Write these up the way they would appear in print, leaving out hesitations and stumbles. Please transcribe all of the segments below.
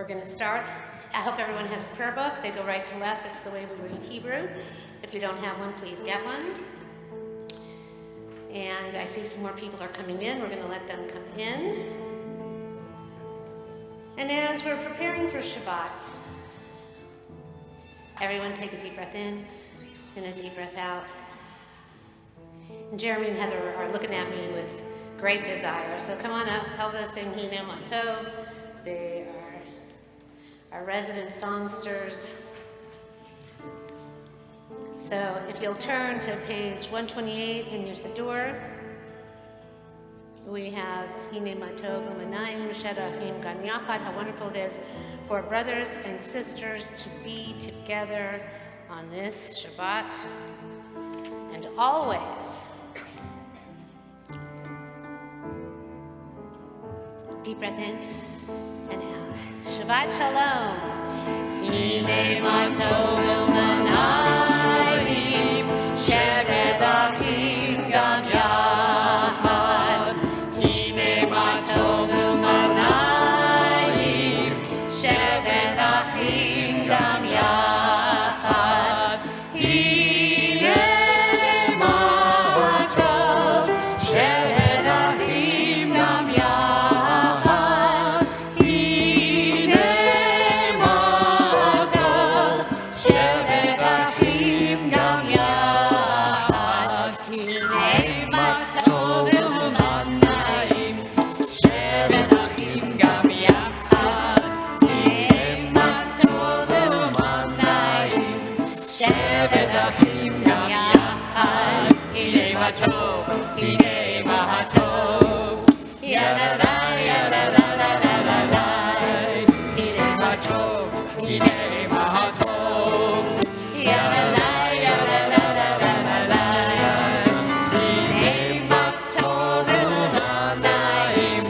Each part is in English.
We're going to start. I hope everyone has a prayer book. They go right to left. It's the way we read Hebrew. If you don't have one, please get one. And I see some more people are coming in. We're going to let them come in. And as we're preparing for Shabbat, everyone take a deep breath in and a deep breath out. And Jeremy and Heather are looking at me with great desire. So come on up, help us sing Hine Matov. They are our resident songsters. So if you'll turn to page 128 in your Siddur, we have Hine Matov U'Manayim Shedachim Gam Yachad. How wonderful it is for brothers and sisters to be together on this Shabbat. And always, deep breath in and out. Shabbat Shalom. Hine Matov U'Manayim Shedachim Gam Yachad. Hine Matov U'Manayim Shedachim Gam Yachad. Hine Matov Shedachim Gam Yachad. Hine Matov Shedachim Gam Yachad. Hine Matov U'Manayim Shedachim Gam Yachad. Hine Matov U'Manayim Shedachim Gam Yachad. Hine Matov, Hine Matov, ya-la-la, ya-la-la-la-la-la. Hine Matov, Hine Matov, ya-la-la, ya-la-la-la-la-la. Hine Matov U'Manayim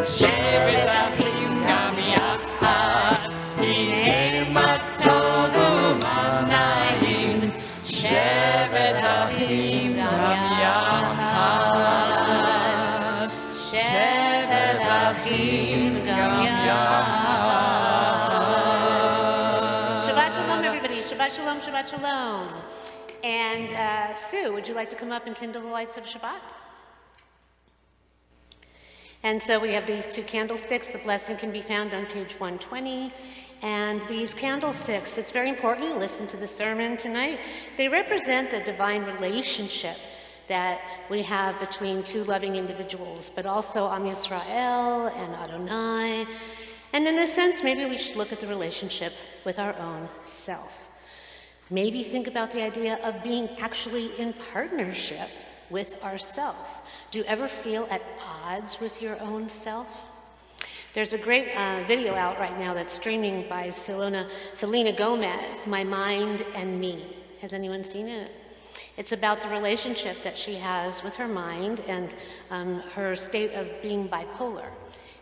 Shedachim Gam Yachad. Hine Matov U'Manayim Shedachim Gam Yachad. Shedachim Gam Yachad. Shabbat Shalom, everybody. Shabbat Shalom, Shabbat Shalom. And Sue, would you like to come up and kindle the lights of Shabbat? And so we have these two candlesticks. The blessing can be found on page 120. And these candlesticks, it's very important you listen to the sermon tonight. They represent the divine relationship that we have between two loving individuals, but also Am Yisrael and Adonai. And in a sense, maybe we should look at the relationship with our own self. Maybe think about the idea of being actually in partnership with ourself. Do you ever feel at odds with your own self? There's a great video out right now that's streaming by Selena Gomez, My Mind and Me. Has anyone seen it? It's about the relationship that she has with her mind and her state of being bipolar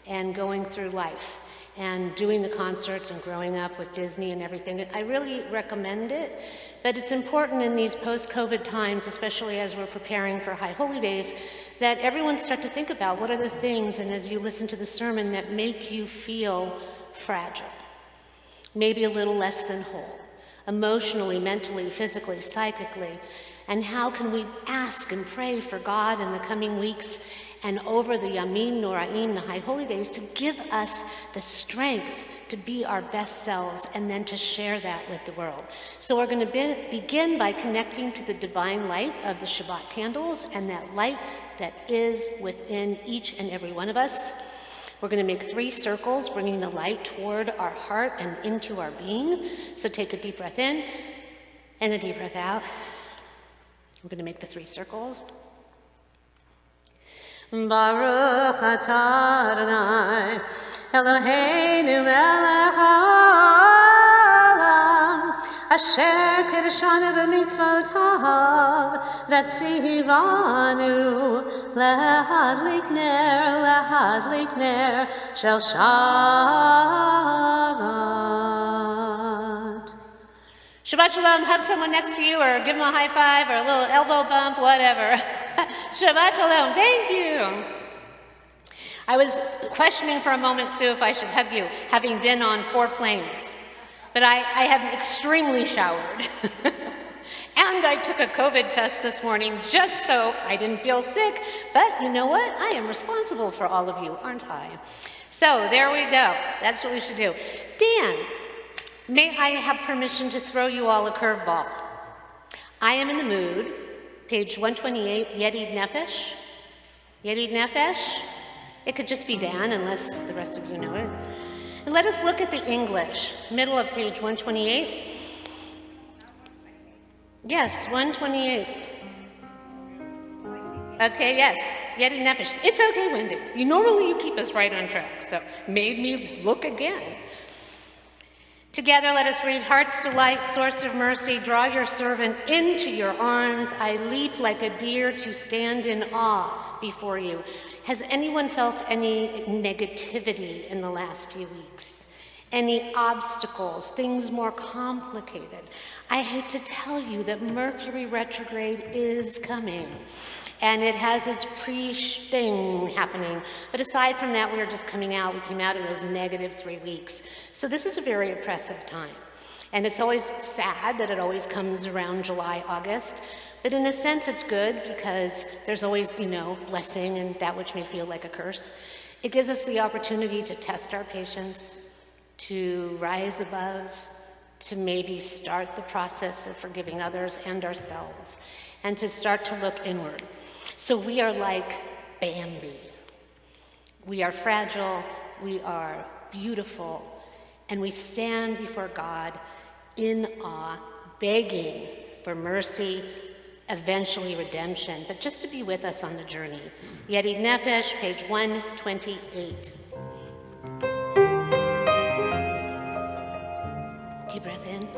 and going through life and doing the concerts and growing up with Disney and everything. I really recommend it, but it's important in these post-COVID times, especially as we're preparing for High Holy Days, that everyone start to think about what are the things, and as you listen to the sermon, that make you feel fragile, maybe a little less than whole, emotionally, mentally, physically, psychically, and how can we ask and pray for God in the coming weeks and over the Yamim Noraim, the High Holy Days, to give us the strength to be our best selves and then to share that with the world. So we're going to begin by connecting to the divine light of the Shabbat candles and that light that is within each and every one of us. We're going to make 3 circles, bringing the light toward our heart and into our being. So take a deep breath in and a deep breath out. We're going to make the 3 circles. Baruch atah Adonai Eloheinu melech haolam asher kiddushanu b'mitzvotav v'tzivanu lehadlik ner shel Shabbat. Shabbat Shalom. Hug someone next to you or give them a high five or a little elbow bump, whatever. Shabbat Shalom. Thank you. I was questioning for a moment, Sue, if I should hug you, having been on 4 planes. But I have extremely showered. And I took a COVID test this morning just so I didn't feel sick. But you know what? I am responsible for all of you, aren't I? So there we go. That's what we should do. Dan, may I have permission to throw you all a curveball? I am in the mood. Page 128, Yedid Nefesh. Yedid Nefesh. It could just be Dan, unless the rest of you know it. And let us look at the English, middle of page 128. Yes, 128. Okay, yes, Yedid Nefesh. It's okay, Wendy. You keep us right on track, so made me look again. Together, let us read, Heart's delight, source of mercy, draw your servant into your arms. I leap like a deer to stand in awe before you. Has anyone felt any negativity in the last few weeks? Any obstacles, things more complicated? I hate to tell you that Mercury retrograde is coming. And it has its pre-thing happening. But aside from that, we are just coming out. We came out of those negative 3 weeks. So this is a very oppressive time. And it's always sad that it always comes around July, August. But in a sense, it's good because there's always, blessing and that which may feel like a curse. It gives us the opportunity to test our patience, to rise above, to maybe start the process of forgiving others and ourselves, and to start to look inward. So we are like Bambi. We are fragile, we are beautiful, and we stand before God in awe, begging for mercy, eventually redemption, but just to be with us on the journey. Yedid Nefesh, page 128. Deep breath in.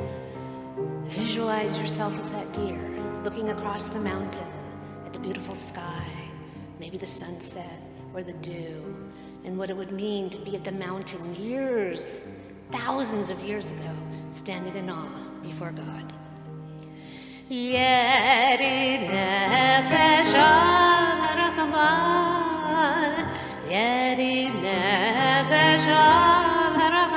Visualize yourself as that deer, looking across the mountain at the beautiful sky, maybe the sunset or the dew, and what it would mean to be at the mountain years, thousands of years ago, standing in awe before God. Yedid Nefesh HaRachman, Yedid Nefesh HaRachman,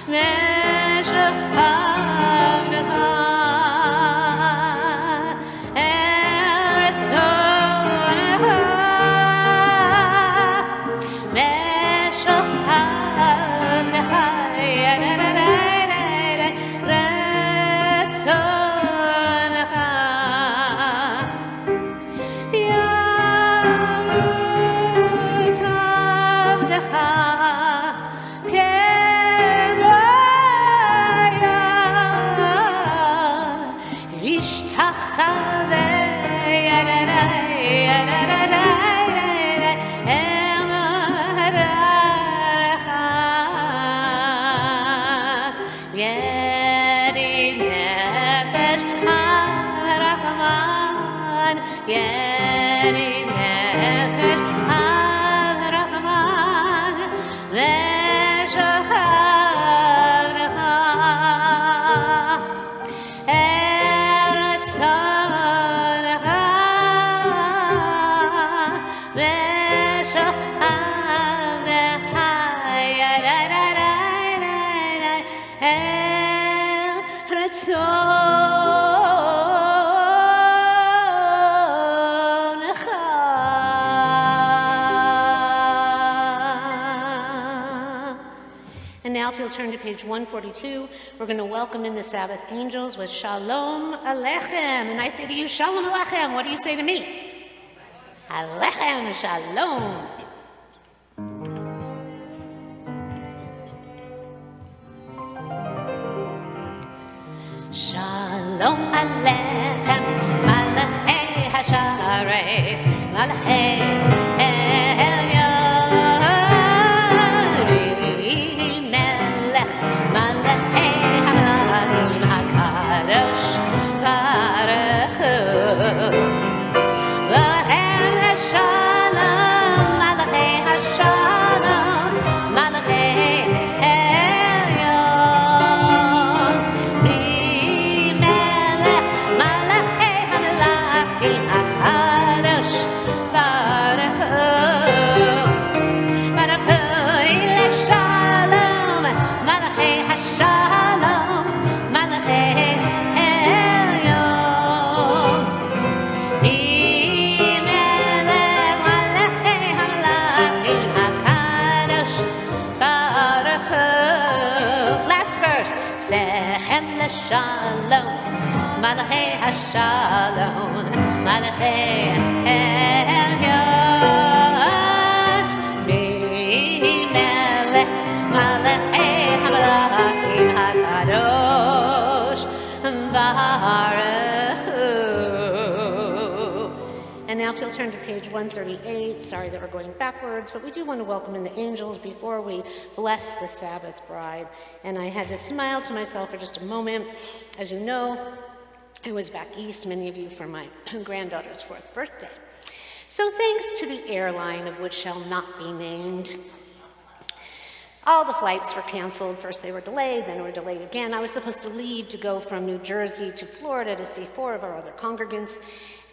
Meshach Avdecha, Eretz Zonecha, Meshach Avdecha, Eretz Zonecha, Yarutz Avdecha, And now if you'll turn to page 142, we're going to welcome in the Sabbath angels with Shalom Aleichem. And I say to you, Shalom Aleichem. What do you say to me? Aleichem Shalom. Shalom Aleichem, Malachei Hasharet, Malachei Hashalom, Malachei Hashalom, Malachei Elyosh, Melech Malachei Hamalachim HaKadosh, Baruch Hu. And now if you'll turn to page 138, sorry that we're going backwards, but we do want to welcome in the angels before we bless the Sabbath bride. And I had to smile to myself for just a moment. As you know, I was back east, many of you, for my granddaughter's 4th birthday. So thanks to the airline of which shall not be named, all the flights were canceled. First they were delayed, then they were delayed again. I was supposed to leave to go from New Jersey to Florida to see 4 of our other congregants.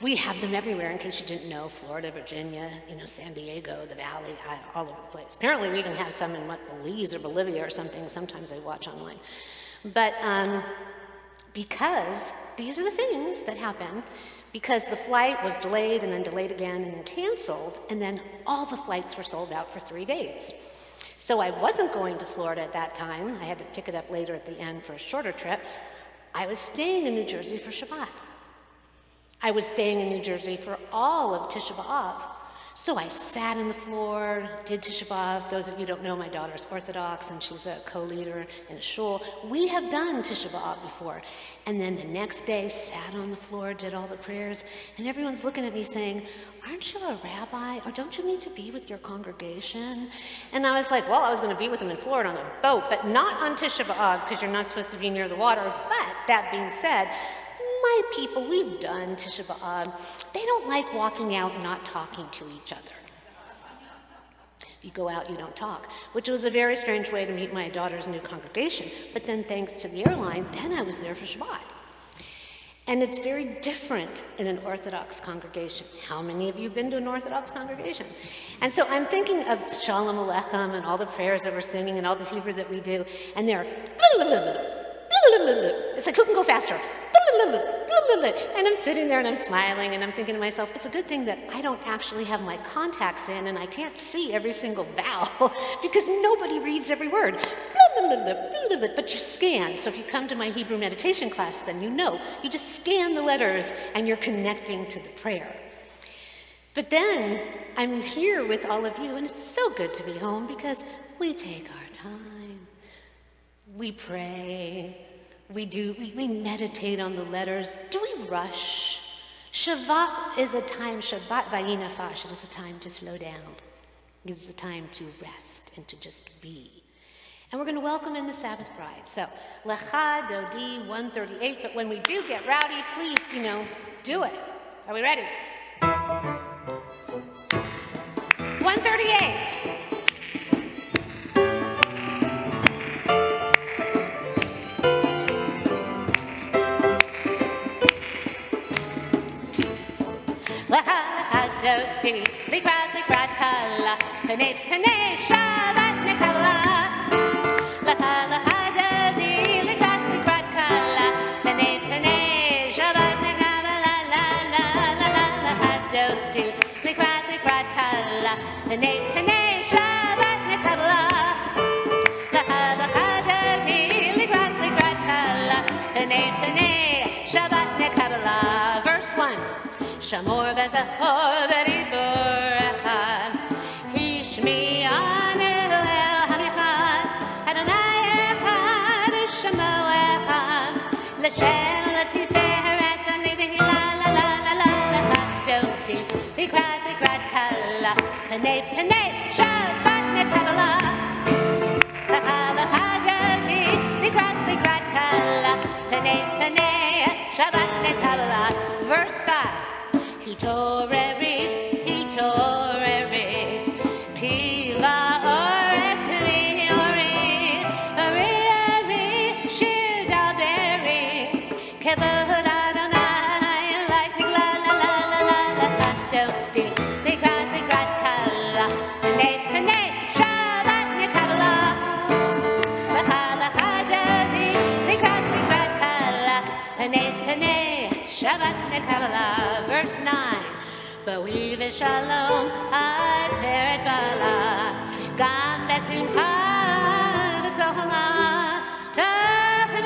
We have them everywhere, in case you didn't know, Florida, Virginia, San Diego, the Valley, all over the place. Apparently we even have some in Belize or Bolivia or something. Sometimes I watch online. But because these are the things that happen, because the flight was delayed and then delayed again and then canceled, and then all the flights were sold out for 3 days. So I wasn't going to Florida at that time. I had to pick it up later at the end for a shorter trip. I was staying in New Jersey for Shabbat. I was staying in New Jersey for all of Tisha B'Av. So I sat on the floor, did Tisha B'Av. Those of you who don't know, my daughter's Orthodox, and she's a co-leader in a shul. We have done Tisha B'Av before. And then the next day, sat on the floor, did all the prayers, and everyone's looking at me saying, aren't you a rabbi, or don't you need to be with your congregation? And I was like, well, I was going to be with them in Florida on a boat, but not on Tisha B'Av, because you're not supposed to be near the water. But that being said, my people, we've done Tisha B'Av. They don't like walking out and not talking to each other. You go out, you don't talk, which was a very strange way to meet my daughter's new congregation. But then thanks to the airline, then I was there for Shabbat. And it's very different in an Orthodox congregation. How many of you have been to an Orthodox congregation? And so I'm thinking of Shalom Aleichem and all the prayers that we're singing and all the Hebrew that we do, and they're it's like, who can go faster? And I'm sitting there and I'm smiling and I'm thinking to myself, it's a good thing that I don't actually have my contacts in and I can't see every single vowel because nobody reads every word. But you scan. So if you come to my Hebrew meditation class, then you know. You just scan the letters and you're connecting to the prayer. But then I'm here with all of you and it's so good to be home because we take our time. We pray. We meditate on the letters. Do we rush? Shabbat is a time, Shabbat vayinafash, it is a time to slow down. It is a time to rest and to just be. And we're going to welcome in the Sabbath bride. So, Lecha Dodi 138, but when we do get rowdy, please, do it. Are we ready? 138. Dodi, likrat kala, penei Shabbat nekabla. Lecha dodi, likrat kala, penei Shabbat nekabla. Lecha dodi, likrat kala, penei Shabbat nekabla. Lecha dodi, likrat kala, penei Shabbat nekabla. Verse 1. Shamor v'zachor v'ribur echad, hishmi anu el hamichad, Adonai echad, Shemo echad, l'shem l'tiferet v'lidihi la la la la la la dodi, likrat kala, penei Shabbat nekabla. Lecha dodi, likrat kala, penei Shabbat nekabla. Verse 5. Hitoreri, kiva orekri, ori, shidaberi, kevod Adonai, lightning, la la la la la la, dodi, likrat kala, penei Shabbat nekabla. Lecha dodi, likrat kala, penei Shabbat nekabla. Verse 9. B'wi v'shalom ateret bala, gam besimcha v'sochla, tachem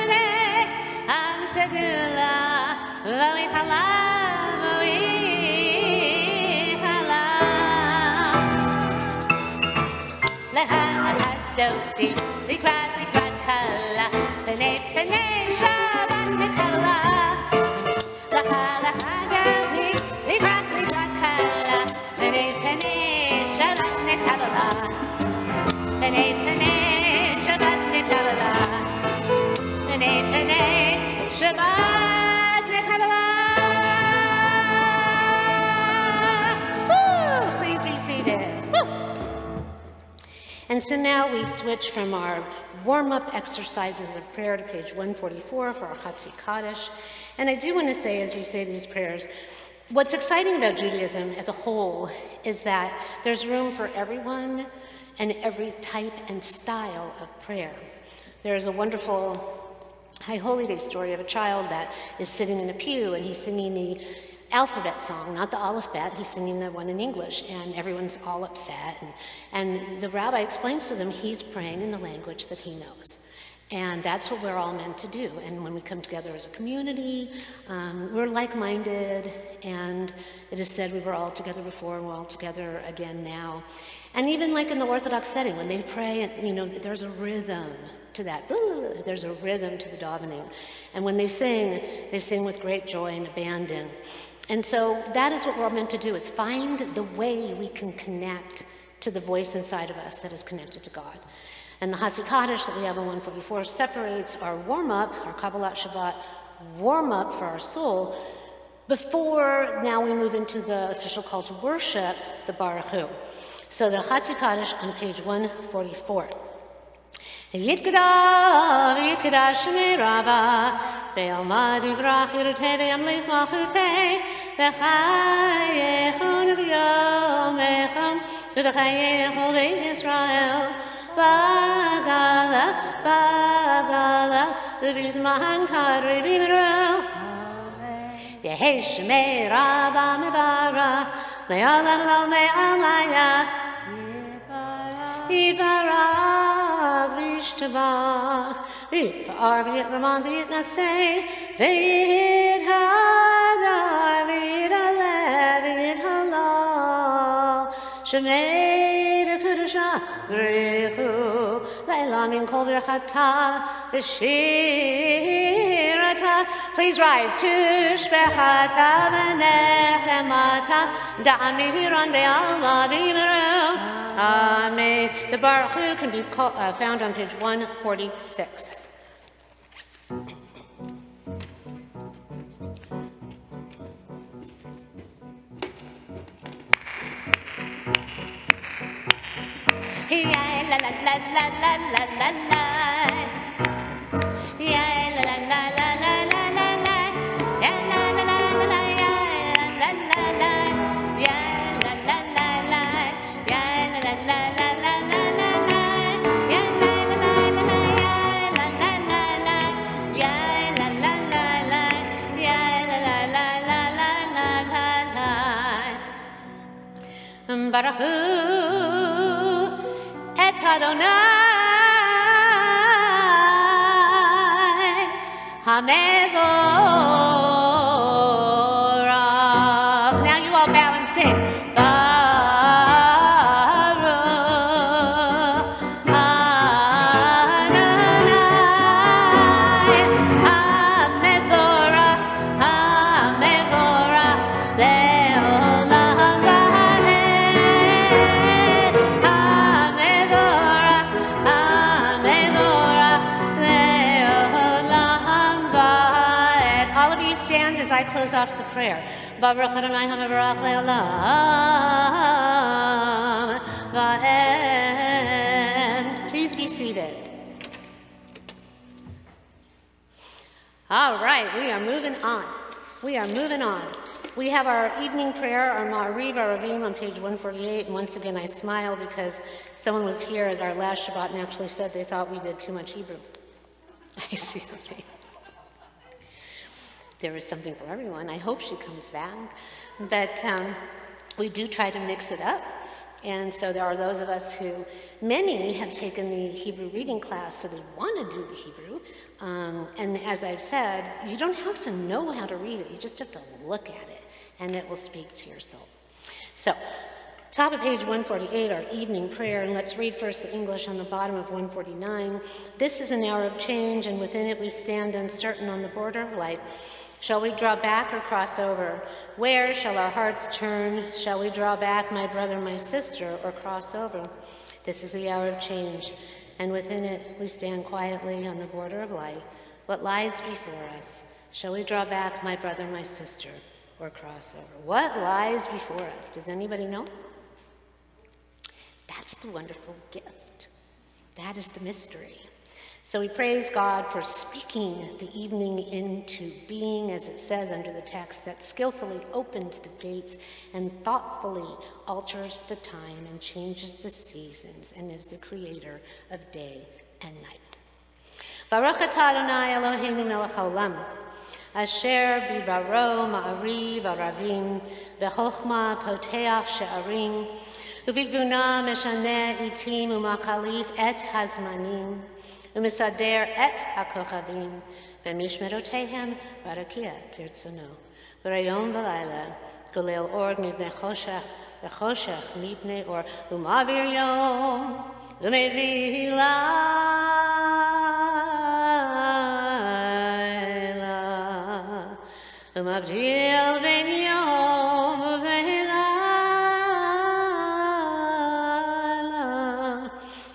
so deep, crackly crackala, penay penay Shabbat Nikala, la la crackly crackala, penay penay Shabbat Nikala, penay penay Shabbat Nikala, penay penay Shabbat Nikala. Woo! Please be seated. Woo! And so now we switch from our warm-up exercises of prayer to page 144 for our Hatzi Kaddish. And I do want to say, as we say these prayers, what's exciting about Judaism as a whole is that there's room for everyone and every type and style of prayer. There's a wonderful High Holy Day story of a child that is sitting in a pew and he's singing the alphabet song, not the Aleph Bet, he's singing the one in English, and everyone's all upset. And the rabbi explains to them he's praying in the language that he knows. And that's what we're all meant to do. And when we come together as a community, we're like-minded, and it is said we were all together before and we're all together again now. And even like in the Orthodox setting, when they pray, you know, there's a rhythm to that. There's a rhythm to the davening. And when they sing with great joy and abandon. And so that is what we're all meant to do, is find the way we can connect to the voice inside of us that is connected to God. And the Hatzi Kaddish that we have on 144 separates our warm-up, our Kabbalat Shabbat warm-up for our soul, before now we move into the official call to worship, the Baruch Hu. So the Hatzi Kaddish on page 144. Yitkada, Yitkada Shmei Rabba, Be'alma Divrach Yirutei Be'amlich Machutei, Be'chayechon V'yomechon, Be'chayechon Be'Yisrael, Bagala, Bagala, Be'bizman Kadri B'Yimru, Yehi Shmei Rabba Mevarach, Le'olam Lo Me'amaya, Yivarach V'Yishtabach, V'Yitpa'ar V'Yitramon V'Yitnaseh, V'Yithadar V'Yithaleh V'Yithalal, Shemei D'Kedusha V'Rechu, Le'elam Min Kol V'Rachata V'Shirata. Please rise to Shvechata V'Nechemata, Da'amihiron Be'alma V'Yimeru. Amen. The Baruch Hu can be found on page 146. Yeah, la la la la la la la la. Yeah, la la la la la la la la. Yeah, la la la la la. Yeah, la la la. Yeah, la la la la. Yeah, la la la la la la la la. Yeah, la la la la la. Yeah, la la la la. Yeah, la la la la. Yeah, la la la la la la. Baruch Hu et Adonai HaMevorach. Now you all bow and sing. Baruch Adonai HaMevorach, HaMevorach Le'olam Va'ed. HaMevorach, HaMevorach Le'olam Va'ed. All of you stand as I close off the prayer. Baruch Adonai HaMevorach Le'olam Va'ed. Please be seated. All right, we are moving on. We are moving on. We have our evening prayer, our Ma'ariv, our Ravim on page 148. And once again, I smile because someone was here at our last Shabbat and actually said they thought we did too much Hebrew. I see your face. There is something for everyone. I hope she comes back. But we do try to mix it up. And so there are those of us who, many have taken the Hebrew reading class, so they want to do the Hebrew. And as I've said, you don't have to know how to read it. You just have to look at it, and it will speak to your soul. So Top of page 148, our evening prayer, and let's read first the English on the bottom of 149. This is an hour of change, and within it we stand uncertain on the border of life. Shall we draw back or cross over? Where shall our hearts turn? Shall we draw back, my brother, my sister, or cross over? This is the hour of change, and within it we stand quietly on the border of life. What lies before us? Shall we draw back, my brother, my sister, or cross over? What lies before us? Does anybody know? That's the wonderful gift. That is the mystery. So we praise God for speaking the evening into being, as it says under the text, that skillfully opens the gates and thoughtfully alters the time and changes the seasons and is the creator of day and night. Baruch atah Adonai Eloheinu melech haolam, asher bidvaro ma'ariv aravim, v'chochma poteach she'arim, ובגבונה משנה עיתים ומחליף את הזמנים ומסדר את הכוכבים במשמרותיהם ברקיע כרצונו ביום ולילה גולל אור מבני חושך וחושך מבני אור ומעביר יום ומביא לילה ומבדיל בין יום ולילה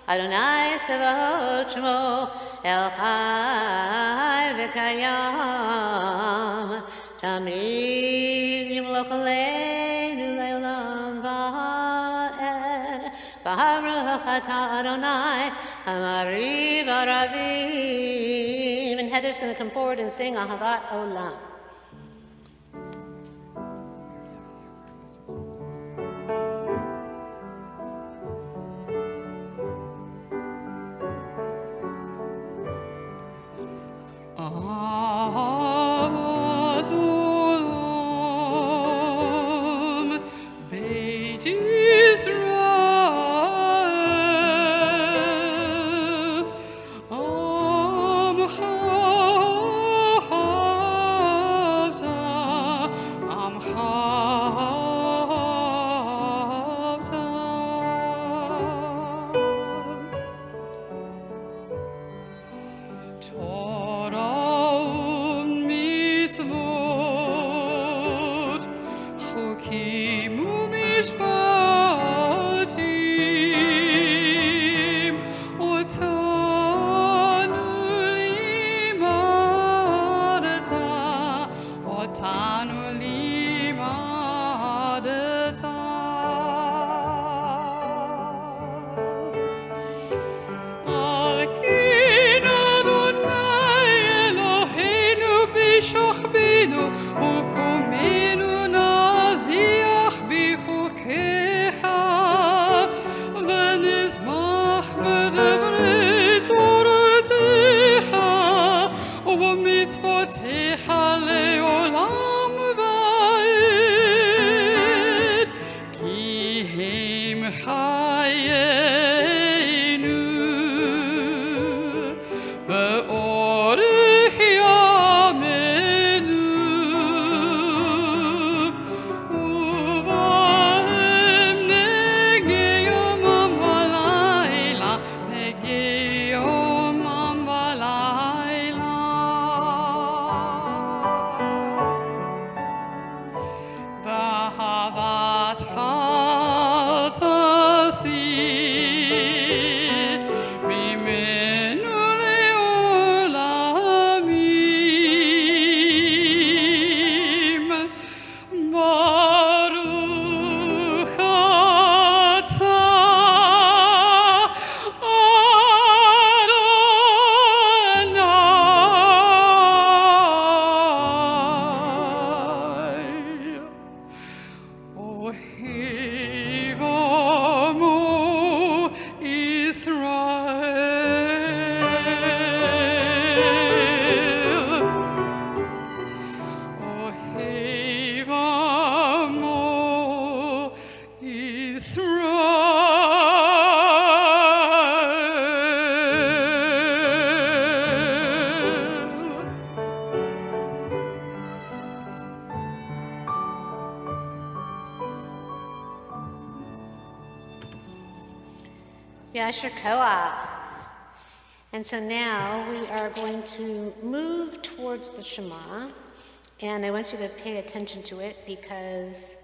Adonai Sevaot Shmo El Chai V'Kayam Tamid Yimlok Aleinu Le'olam Va'ed Baruch Atah Adonai Hamariv Aravim. And Heather's going to come forward and sing Ahavat Olam. Yasher Koach. And so now we are going to move towards the Shema, and I want you to pay attention to it because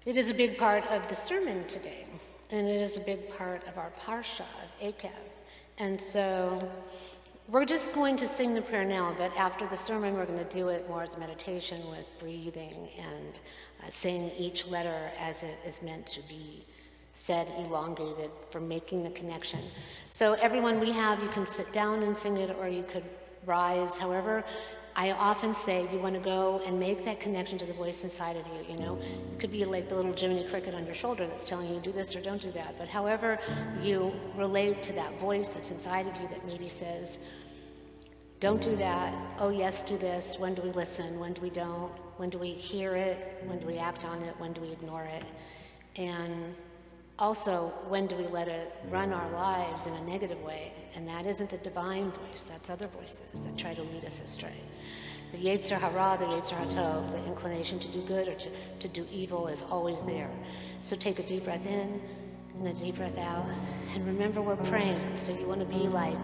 it is a big part of the sermon today, and it is a big part of our Parsha of Eikev. And so we're just going to sing the prayer now, but after the sermon we're going to do it more as a meditation with breathing and saying each letter as it is meant to be said, elongated, for making the connection. So everyone we have, you can sit down and sing it, or you could rise. However, I often say you want to go and make that connection to the voice inside of you, you know. It could be like the little Jiminy Cricket on your shoulder that's telling you do this or don't do that. But however you relate to that voice that's inside of you that maybe says, don't do that, oh yes, do this, when do we listen, when do we don't, when do we hear it, when do we act on it, when do we ignore it, and also, when do we let it run our lives in a negative way? And that isn't the divine voice, that's other voices that try to lead us astray. The Yetzer Hara, the Yetzer HaTov, the inclination to do good or to do evil is always there. So take a deep breath in and a deep breath out. And remember, we're praying, so you want to be like,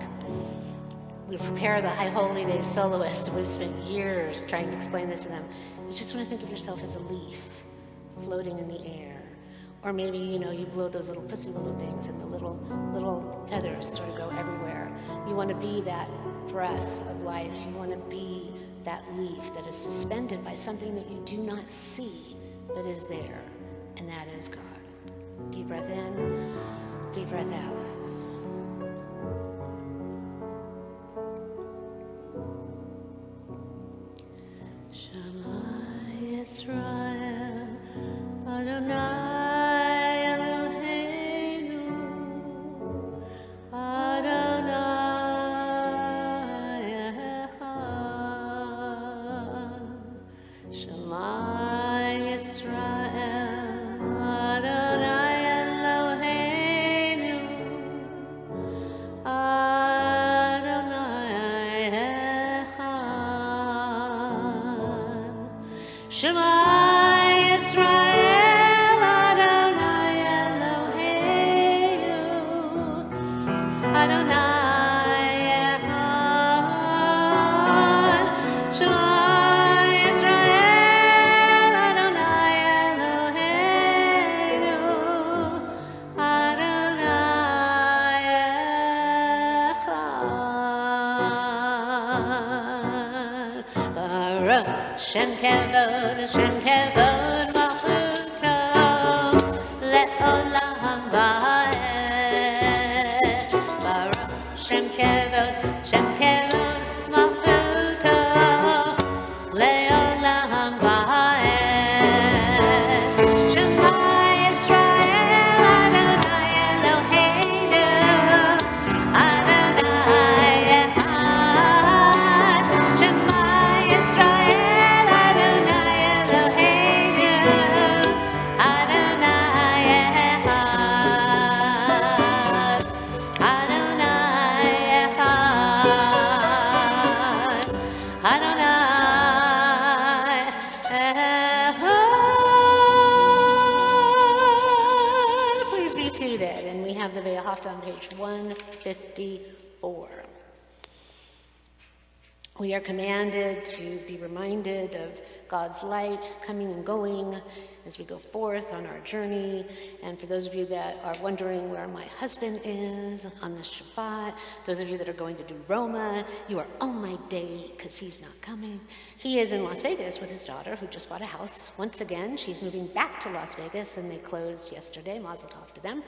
we prepare the High Holy Day soloists. We've spent years trying to explain this to them. You just want to think of yourself as a leaf floating in the air. Or maybe, you know, you blow those little pussy willow things and the little feathers sort of go everywhere. You want to be that breath of life. You want to be that leaf that is suspended by something that you do not see, but is there, and that is God. Deep breath in, deep breath out. Shema Yisrael, Adonai. Shem kevod, malchuto, le'olam va'ed. Baruch Shem kevod, malchuto, le'olam va'ed. Shema Yisrael, Adonai Eloheinu, Adonai Echad. Shema Yisrael. Please be seated, and we have the Ve'ahavta on page 154. We are commanded to be reminded of God's light coming and going as we go forth on our journey. And for those of you that are wondering where my husband is on this Shabbat, those of you that are going to do Roma, you are on my date because he's not coming. He is in Las Vegas with his daughter who just bought a house. Once again, she's moving back to Las Vegas, and they closed yesterday. Mazel tov to them.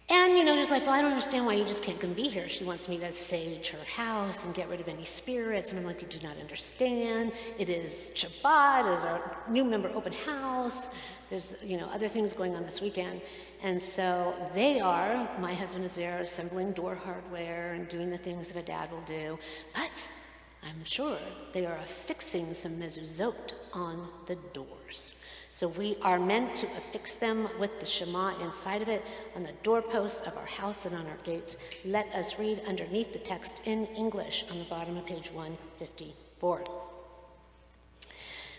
And, you know, just like, well, I don't understand why you just can't come be here. She wants me to sage her house and get rid of any spirits. And I'm like, you do not understand. It is Shabbat, it is our new member open house. There's, you know, other things going on this weekend. And so my husband is there assembling door hardware and doing the things that a dad will do. But I'm sure they are affixing some mezuzot on the doors. So we are meant to affix them with the Shema inside of it on the doorposts of our house and on our gates. Let us read underneath the text in English on the bottom of page 154.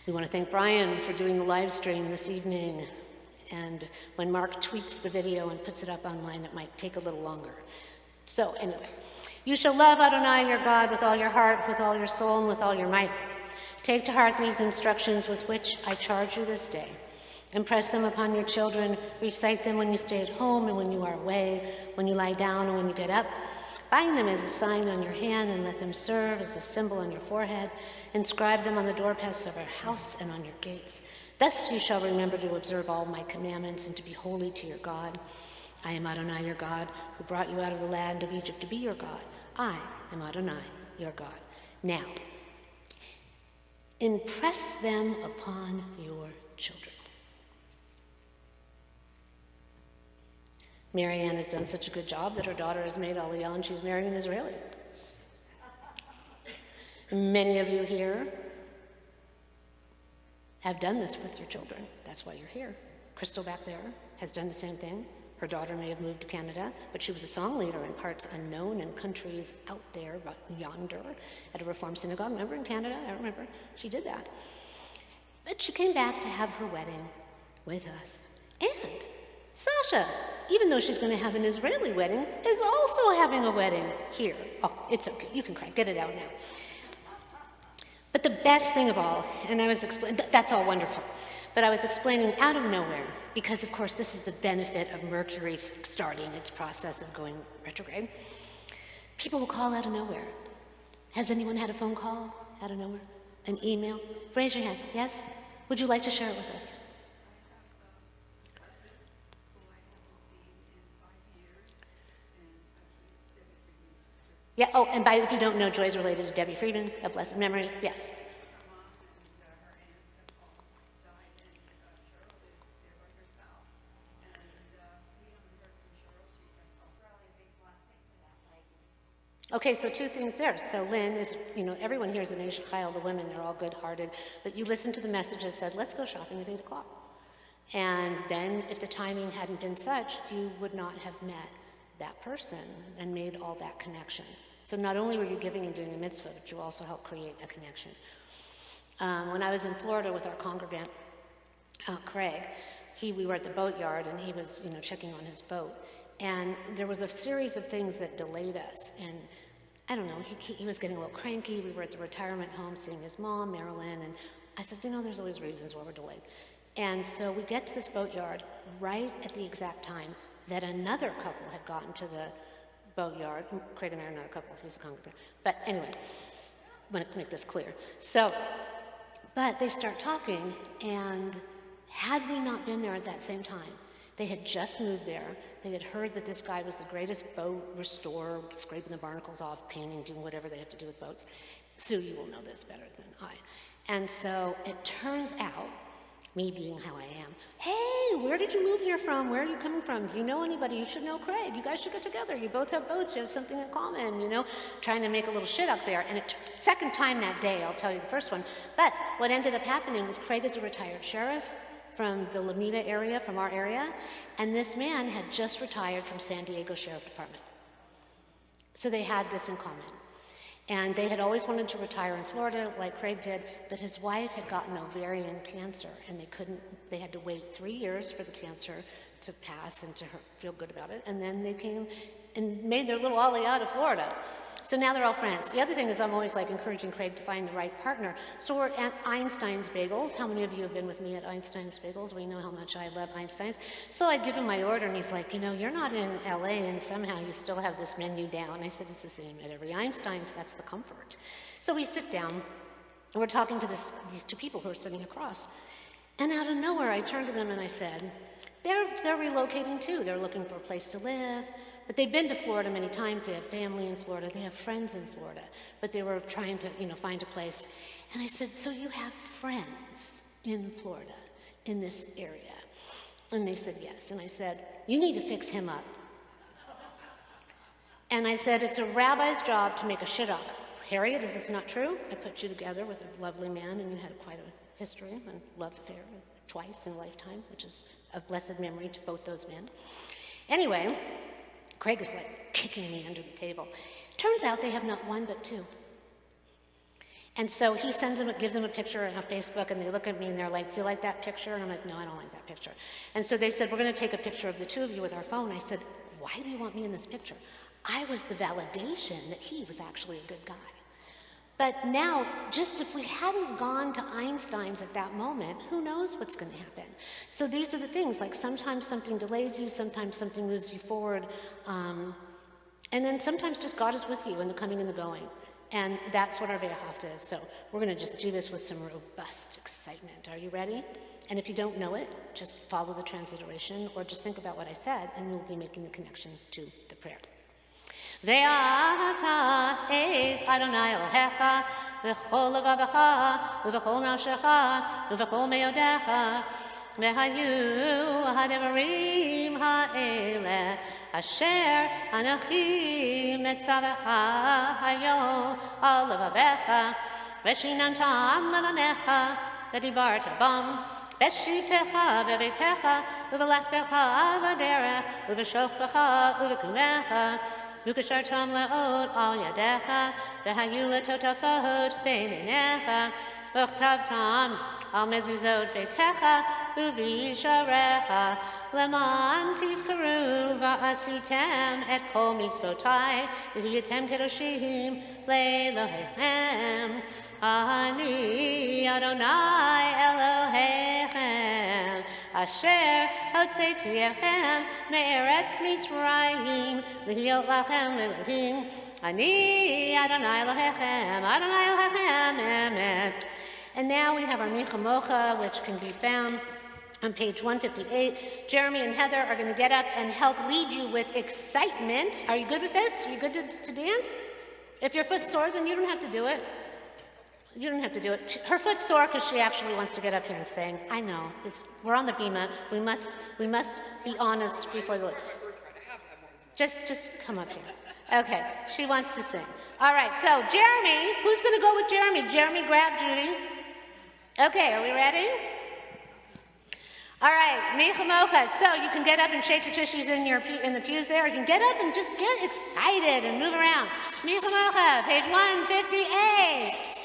We want to thank Brian for doing the live stream this evening. And when Mark tweaks the video and puts it up online, it might take a little longer. So anyway, you shall love Adonai your God with all your heart, with all your soul, and with all your might. Take to heart these instructions with which I charge you this day. Impress them upon your children. Recite them when you stay at home and when you are away, when you lie down and when you get up. Bind them as a sign on your hand and let them serve as a symbol on your forehead. Inscribe them on the doorposts of your house and on your gates. Thus you shall remember to observe all my commandments and to be holy to your God. I am Adonai your God, who brought you out of the land of Egypt to be your God. I am Adonai your God. Now, impress them upon your children. Marianne has done such a good job that her daughter has made Aliyah and she's married an Israeli. Many of you here have done this with your children. That's why you're here. Crystal back there has done the same thing. Her daughter may have moved to Canada, but she was a song leader in parts unknown in countries out there, yonder, at a Reformed synagogue. Remember in Canada? I remember. She did that. But she came back to have her wedding with us. And Sasha, even though she's going to have an Israeli wedding, is also having a wedding here. Oh, it's okay. You can cry. Get it out now. But the best thing of all, and I was explaining, that's all wonderful, but I was explaining out of nowhere, because of course this is the benefit of Mercury starting its process of going retrograde. People will call out of nowhere. Has anyone had a phone call out of nowhere? An email? Raise your hand. Yes? Would you like to share it with us? Yeah, oh, and if you don't know, Joy's related to Debbie Friedman, of blessed memory. Yes. Okay, so two things there. So Lynn is, everyone here is an Aish Chayil, the women, they're all good-hearted, but you listened to the message that said, let's go shopping at 8 o'clock. And then if the timing hadn't been such, you would not have met that person and made all that connection. So not only were you giving and doing a mitzvah, but you also helped create a connection. When I was in Florida with our congregant, Craig, we were at the boatyard and he was, checking on his boat. And there was a series of things that delayed us. And I don't know, he was getting a little cranky. We were at the retirement home seeing his mom, Marilyn, and I said, there's always reasons why we're delayed. And so we get to this boatyard right at the exact time that another couple had gotten to the boatyard. Craig and I are not a couple, he's a congregant. But anyway, I want to make this clear. But they start talking, and had we not been there at that same time, they had just moved there. They had heard that this guy was the greatest boat restorer, scraping the barnacles off, painting, doing whatever they have to do with boats. Sue, you will know this better than I. And so it turns out, me being how I am, hey, where did you move here from? Where are you coming from? Do you know anybody? You should know Craig. You guys should get together. You both have boats. You have something in common, trying to make a little shit up there. And second time that day, I'll tell you the first one. But what ended up happening is Craig is a retired sheriff from the Lomita area, from our area, and this man had just retired from San Diego Sheriff Department. So they had this in common. And they had always wanted to retire in Florida, like Craig did, but his wife had gotten ovarian cancer, and they had to wait 3 years for the cancer to pass and to feel good about it, and then they came and made their little aliyah to Florida. So now they're all friends. The other thing is I'm always encouraging Craig to find the right partner. So we're at Einstein's Bagels. How many of you have been with me at Einstein's Bagels? We know how much I love Einstein's. So I give him my order, and he's like, you're not in LA, and somehow you still have this menu down. I said, it's the same at every Einstein's. That's the comfort. So we sit down, and we're talking to these two people who are sitting across. And out of nowhere, I turned to them and I said, they're relocating too. They're looking for a place to live. But they've been to Florida many times. They have family in Florida. They have friends in Florida. But they were trying to, find a place. And I said, so you have friends in Florida, in this area? And they said, yes. And I said, you need to fix him up. And I said, it's a rabbi's job to make a shidduch. Harriet, is this not true? I put you together with a lovely man, and you had quite a history and love affair twice in a lifetime, which is of blessed memory to both those men. Anyway, Craig is kicking me under the table. Turns out they have not one but two. And so he gives them a picture on Facebook, and they look at me and they're like, do you like that picture? And I'm like, no, I don't like that picture. And so they said, we're going to take a picture of the two of you with our phone. I said, why do you want me in this picture? I was the validation that he was actually a good guy. But now, just if we hadn't gone to Einstein's at that moment, who knows what's going to happen? So these are the things, like sometimes something delays you, sometimes something moves you forward, and then sometimes just God is with you in the coming and the going. And that's what our Ve'ahavta is. So we're going to just do this with some robust excitement. Are you ready? And if you don't know it, just follow the transliteration or just think about what I said, and you'll be making the connection to the prayer. Ve'ahavta et Adonai Elohecha v'chol levavecha v'chol nafshecha v'chol meyodecha v'hayu ha'devarim ha'eleh Asher Anochi Metzavecha Hayom Al Levavecha Veshinantam Levanecha Vedibarta Bam Veshitecha Vevitecha Uvelachtecha Vaderech Uveshofecha Uvekumecha Ukashartam Leot Al Yadecha Vehayu Letotafot Beinenecha Uchtavtam Al Mezuzot Beitecha Uvisharecha Leman tizkaru va'asitem et kol mitzvotai v'hiyatem kedoshim le'Elohechem Ani Adonai Elohechem Asher hotzetu yechem me'eretz Mitzrayim l'hiyot lachem Elohim Ani Adonai Elohechem Adonai Elohechem Emet. And now we have our Michamocha, which can be found on page 158. Jeremy and Heather are going to get up and help lead you with excitement. Are you good with this? Are you good to dance? If your foot's sore, then you don't have to do it. You don't have to do it. Her foot's sore because she actually wants to get up here and sing. I know. We're on the bima. We must be honest before the... Just come up here. Okay, she wants to sing. All right, so Jeremy, who's going to go with Jeremy? Jeremy, grab Judy. Okay, are we ready? All right, Michamocha. So you can get up and shake your tushies in the pews there. You can get up and just get excited and move around. Michamocha, page 158.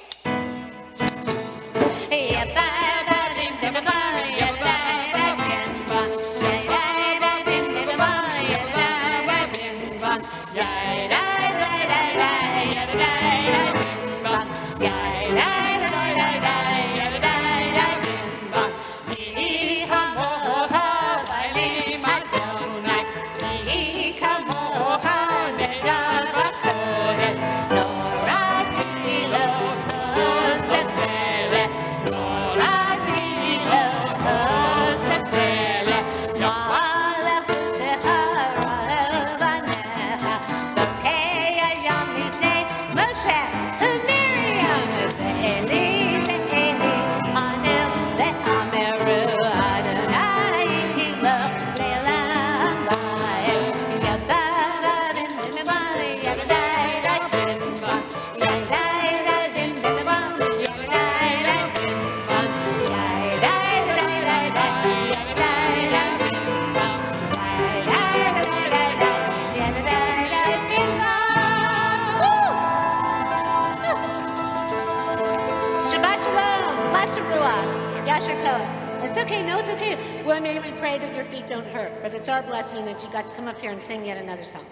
Well, may we pray that your feet don't hurt, but it's our blessing that you got to come up here and sing yet another song.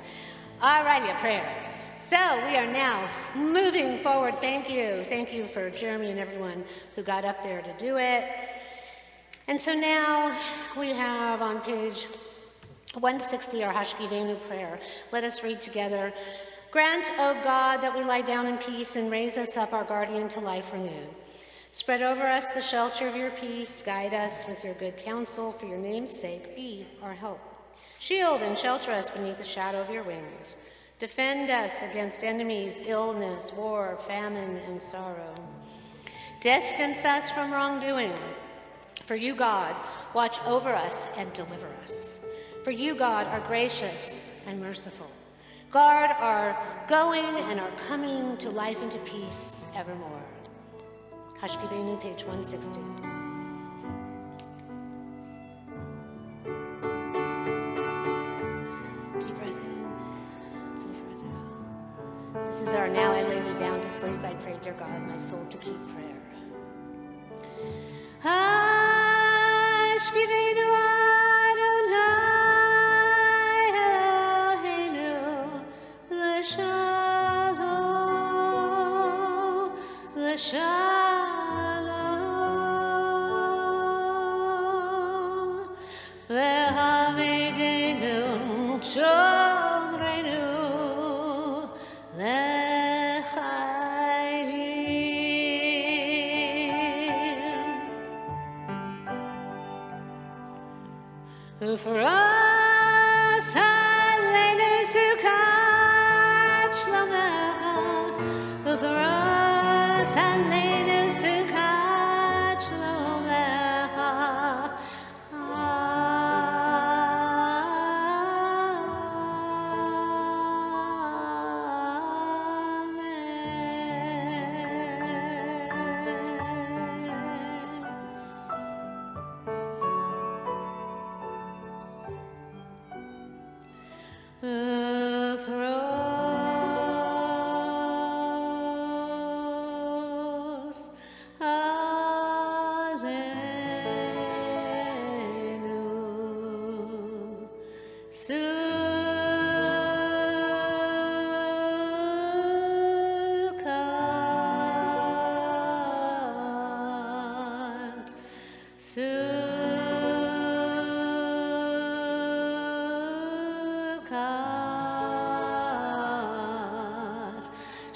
All righty, a prayer. So we are now moving forward. Thank you. Thank you for Jeremy and everyone who got up there to do it. And so now we have on page 160 our Hashkivenu prayer. Let us read together. Grant, O God, that we lie down in peace and raise us up, our guardian, to life renewed. Spread over us the shelter of your peace. Guide us with your good counsel. For your name's sake, be our help. Shield and shelter us beneath the shadow of your wings. Defend us against enemies, illness, war, famine, and sorrow. Distance us from wrongdoing. For you, God, watch over us and deliver us. For you, God, are gracious and merciful. Guard our going and our coming to life and to peace evermore. Hashkivenu, page 160. Deep breath in, deep breath out. This is our Now I Lay Me Down to Sleep. I pray, dear God, my soul to keep prayer. Ashkivenu Adonai Eloheinu l'shalom, l'shalom, v'havidenu shomreinu for us, Haleinu Sukkot Shlomecha. For us, Haleinu Sukkot Shlomecha.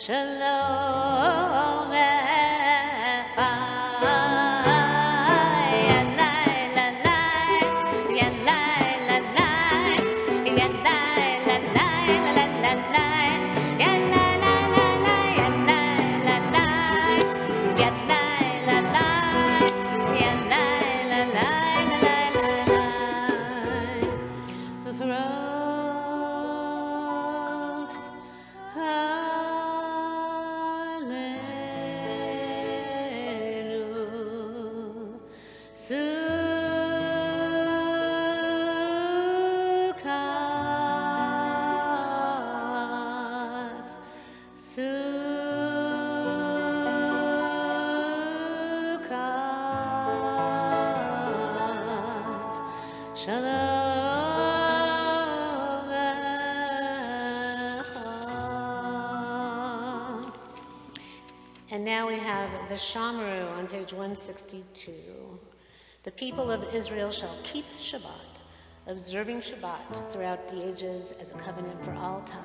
Shalom And now we have the Shamru on page 162. The people of Israel shall keep Shabbat, observing Shabbat throughout the ages as a covenant for all time.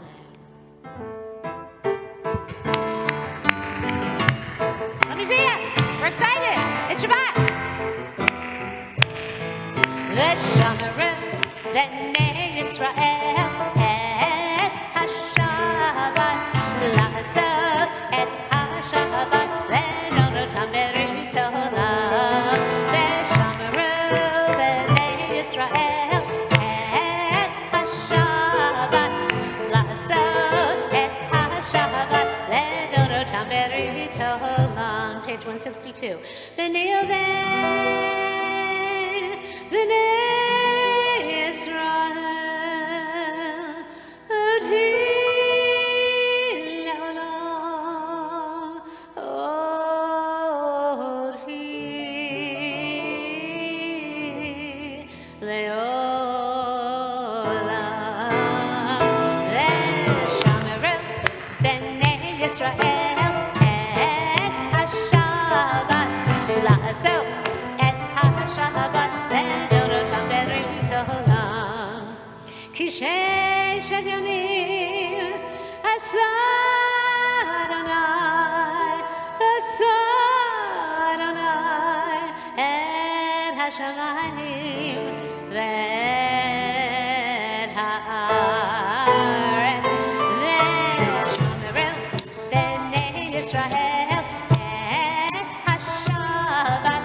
Let me see it. We're excited. It's Shabbat. V'shamru v'nei Yisrael et ha-Shabbat la'aseh et ha-Shabbat le'nonotam berit olam. V'shamru v'nei Yisrael et ha-Shabbat la'aseh et ha-Shabbat le'nonotam berit olam. Page 162. B'nei Israel, et hi le'olam, od hi le'olam. V'shamru b'nei Yisrael et ha-Shabbat la'aseh et ha-Shabbat le'nonotam berit olam. Ki shesh yamim asa Adonai et ha-shamayim ve'et ha'aretz. V'shamru b'nei Yisrael et ha-Shabbat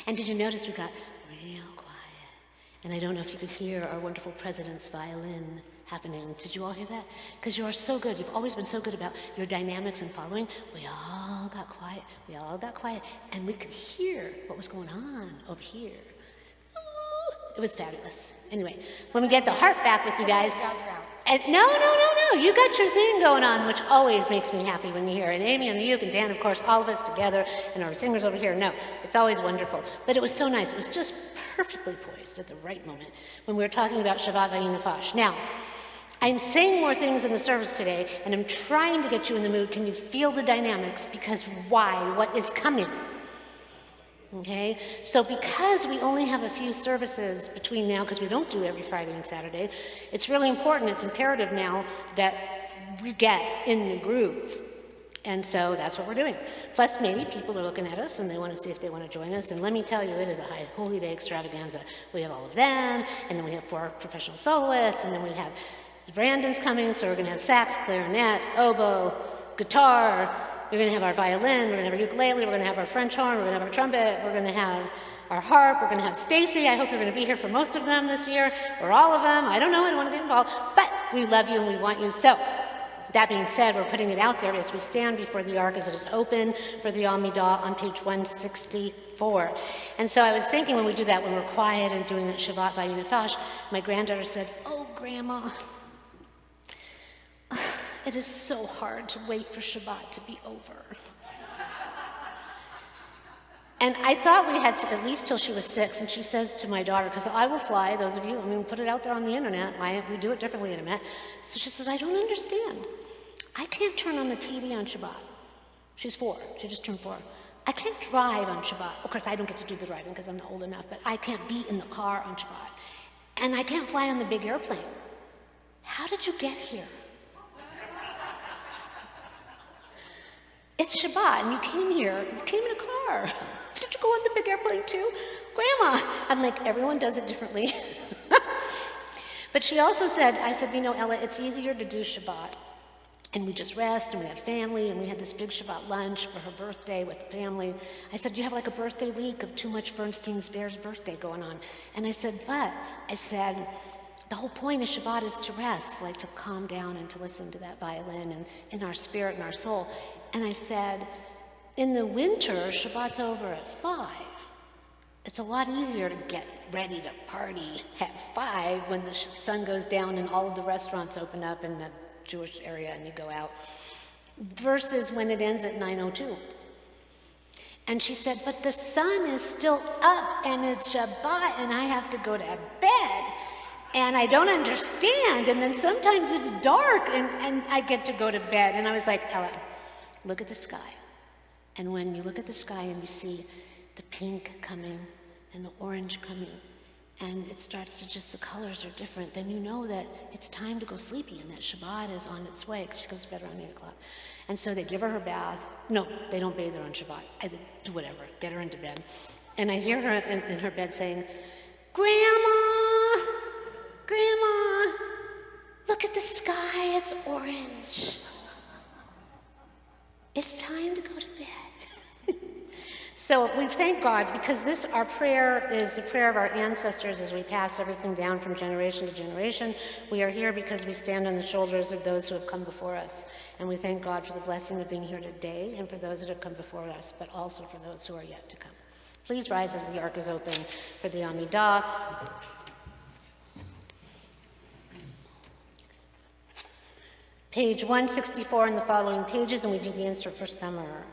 And did you notice we got real quiet? And I don't know if you could hear our wonderful president's violin happening. Did you all hear that? Because you are so good. You've always been so good about your dynamics and following. We all got quiet. We all got quiet. And we could hear what was going on over here. Ooh, it was fabulous. Anyway, when we get the heart back with you guys. And no, you got your thing going on, which always makes me happy when you hear. And Amy and the Uke and Dan, of course, all of us together, and our singers over here. No, it's always wonderful. But it was so nice. It was just perfectly poised at the right moment when we were talking about Shabbat Eikev. Now, I'm saying more things in the service today, and I'm trying to get you in the mood. Can you feel the dynamics? Because why? What is coming? Okay, so because we only have a few services between now, because we don't do every Friday and Saturday, it's really important, it's imperative now that we get in the groove. And so that's what we're doing. Plus, maybe people are looking at us and they want to see if they want to join us. And let me tell you, it is a high holy day extravaganza. We have all of them, and then we have 4 professional soloists, and then we have Brandon's coming, so we're going to have sax, clarinet, oboe, guitar. We're going to have our violin, we're going to have our ukulele, we're going to have our French horn, we're going to have our trumpet, we're going to have our harp, we're going to have Stacy. I hope you're going to be here for most of them this year, or all of them. I don't know, I don't want to get involved, but we love you and we want you. So, that being said, we're putting it out there as we stand before the ark as it is open for the Amidah on page 164. And so I was thinking when we do that, when we're quiet and doing that Shabbat Eikev, my granddaughter said, "Oh, Grandma, it is so hard to wait for Shabbat to be over." And I thought we had to at least till she was 6, and she says to my daughter, because I will fly, those of you, put it out there on the internet, we do it differently at Emet. So she says, "I don't understand. I can't turn on the TV on Shabbat." She's 4, she just turned 4. "I can't drive on Shabbat." Of course, I don't get to do the driving because I'm not old enough, but I can't be in the car on Shabbat. "And I can't fly on the big airplane." How did you get here? It's Shabbat, and you came here, you came in a car. Did you go on the big airplane too? Grandma! I'm like, everyone does it differently. But she also said, I said, Ella, it's easier to do Shabbat. And we just rest, and we had family, and we had this big Shabbat lunch for her birthday with the family. I said, you have like a birthday week of too much Bernstein's Bear's birthday going on. And I said, the whole point of Shabbat is to rest, like to calm down and to listen to that violin and in our spirit and our soul. And I said, in the winter, Shabbat's over at 5. It's a lot easier to get ready to party at 5 when the sun goes down and all of the restaurants open up in the Jewish area and you go out, versus when it ends at 9:02. And she said, but the sun is still up and it's Shabbat and I have to go to bed. And I don't understand. And then sometimes it's dark and I get to go to bed. And I was like, Ella, look at the sky. And when you look at the sky and you see the pink coming and the orange coming, and it starts to just, the colors are different, then you know that it's time to go sleepy and that Shabbat is on its way, because she goes to bed around 8 o'clock. And so they give her bath. No, they don't bathe her on Shabbat. I do whatever, get her into bed. And I hear her in her bed saying, Grandma, look at the sky, it's orange. It's time to go to bed. So we thank God, because our prayer is the prayer of our ancestors as we pass everything down from generation to generation. We are here because we stand on the shoulders of those who have come before us. And we thank God for the blessing of being here today and for those that have come before us, but also for those who are yet to come. Please rise as the ark is open for the Amidah. Page 164 and the following pages, and we do the insert for summer.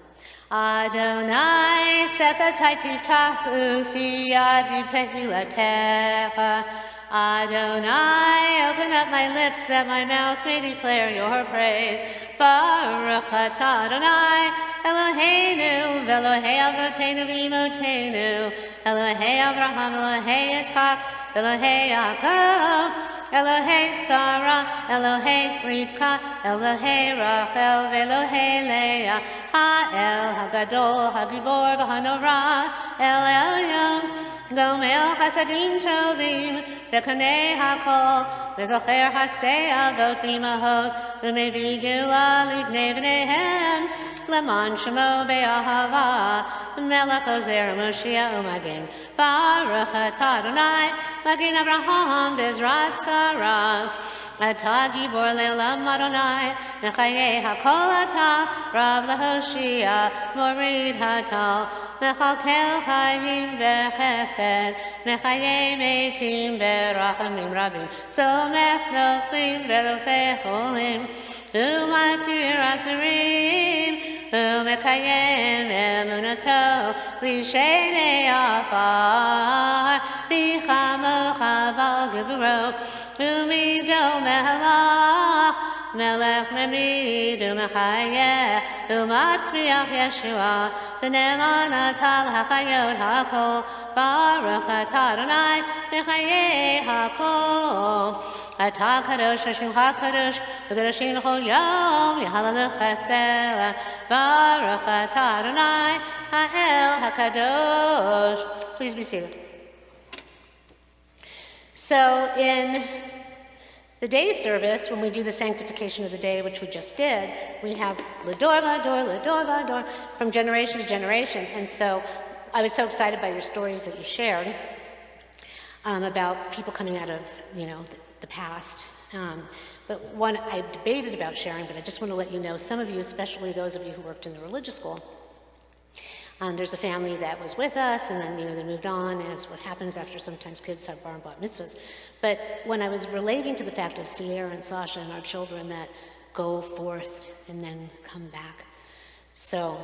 Adonai, Sefer Taitiv Tachu, Fi Yadi Tehilatecha, Adonai, open up my lips that my mouth may declare your praise. Baruch atah Adonai, Eloheinu, Elohei Avotenu v'Imotenu, Elohei Abraham, Elohei Yitzchak, Elohei Yaakov, Elohei Sarah, Elohei Rivka, Elohei Rachel, Elohei Leah, Ha'el Hagadol, Hagibor, V'Hanora, El Elyon, Gomel Chasadim Tovim, V'Kanei HaKol, V'Zocher Hastei Avot V'Imahot, V'Mevi Gila Livnei V'neihem, Leman Shemo Be'ahava, Melech Ozer Moshiach U'Magin, Baruch atah Adonai, Magin Abraham Bezrat Sarah, Atah Gibor Le'olam Adonai, Mechayei HaKol Atah, Rav LaHoshia, Morid Hatal, Mechalkel Chayim V'Chesed, Mechayei Meitim V'Rachamim Rabim, Somech Noflim V'Lofei Cholim, U'Matir Asirim, U'Mekayem Emunato, L'Shenei Afar, B'Chamocha Bal Gevuro, U'Mido Melech, Melech Memid, U'Mechayeh, U'Matzmiach Yeshua, V'Neman Atal HaChayot HaKol, Baruch atah Adonai, Mechayei HaKol. Atah Kadosh, Hashemcha Kadosh, V'Kadoshim L'Chol Yom, Yehallel Chesed, Baruch atah Adonai, Ha'el HaKadosh. Please be seated. So in the day service, when we do the sanctification of the day, which we just did, we have L'Dor V'Dor, L'Dor V'Dor, from generation to generation. And so I was so excited by your stories that you shared about people coming out of, the past. But one I debated about sharing, but I just want to let you know, some of you, especially those of you who worked in the religious school, there's a family that was with us, and then they moved on, as what happens after sometimes kids have bar and bat mitzvahs. But when I was relating to the fact of Sierra and Sasha and our children that go forth and then come back, so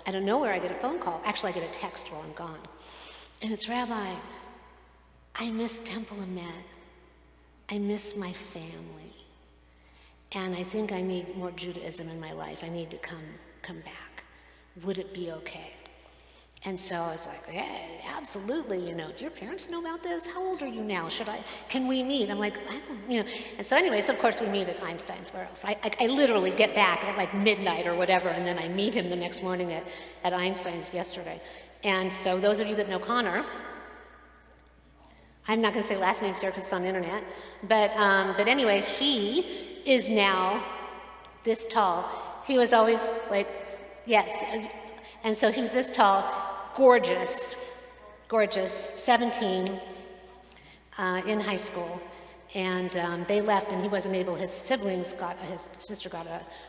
out of nowhere I get a phone call. Actually, I get a text while I'm gone, and it's, Rabbi, I miss Temple Emet. I miss my family, and I think I need more Judaism in my life. I need to come back. Would it be okay? And so I was like, yeah, absolutely, do your parents know about this? How old are you now? Can we meet? I'm like, I don't, And so anyways, of course we meet at Einstein's. Where else? I literally get back at like midnight or whatever, and then I meet him the next morning at Einstein's yesterday. And so those of you that know Connor, I'm not going to say last names here because it's on the internet, but anyway, he is now this tall. He was always like, yes, and so he's this tall, gorgeous, 17, in high school, and they left, and he wasn't able. His sister got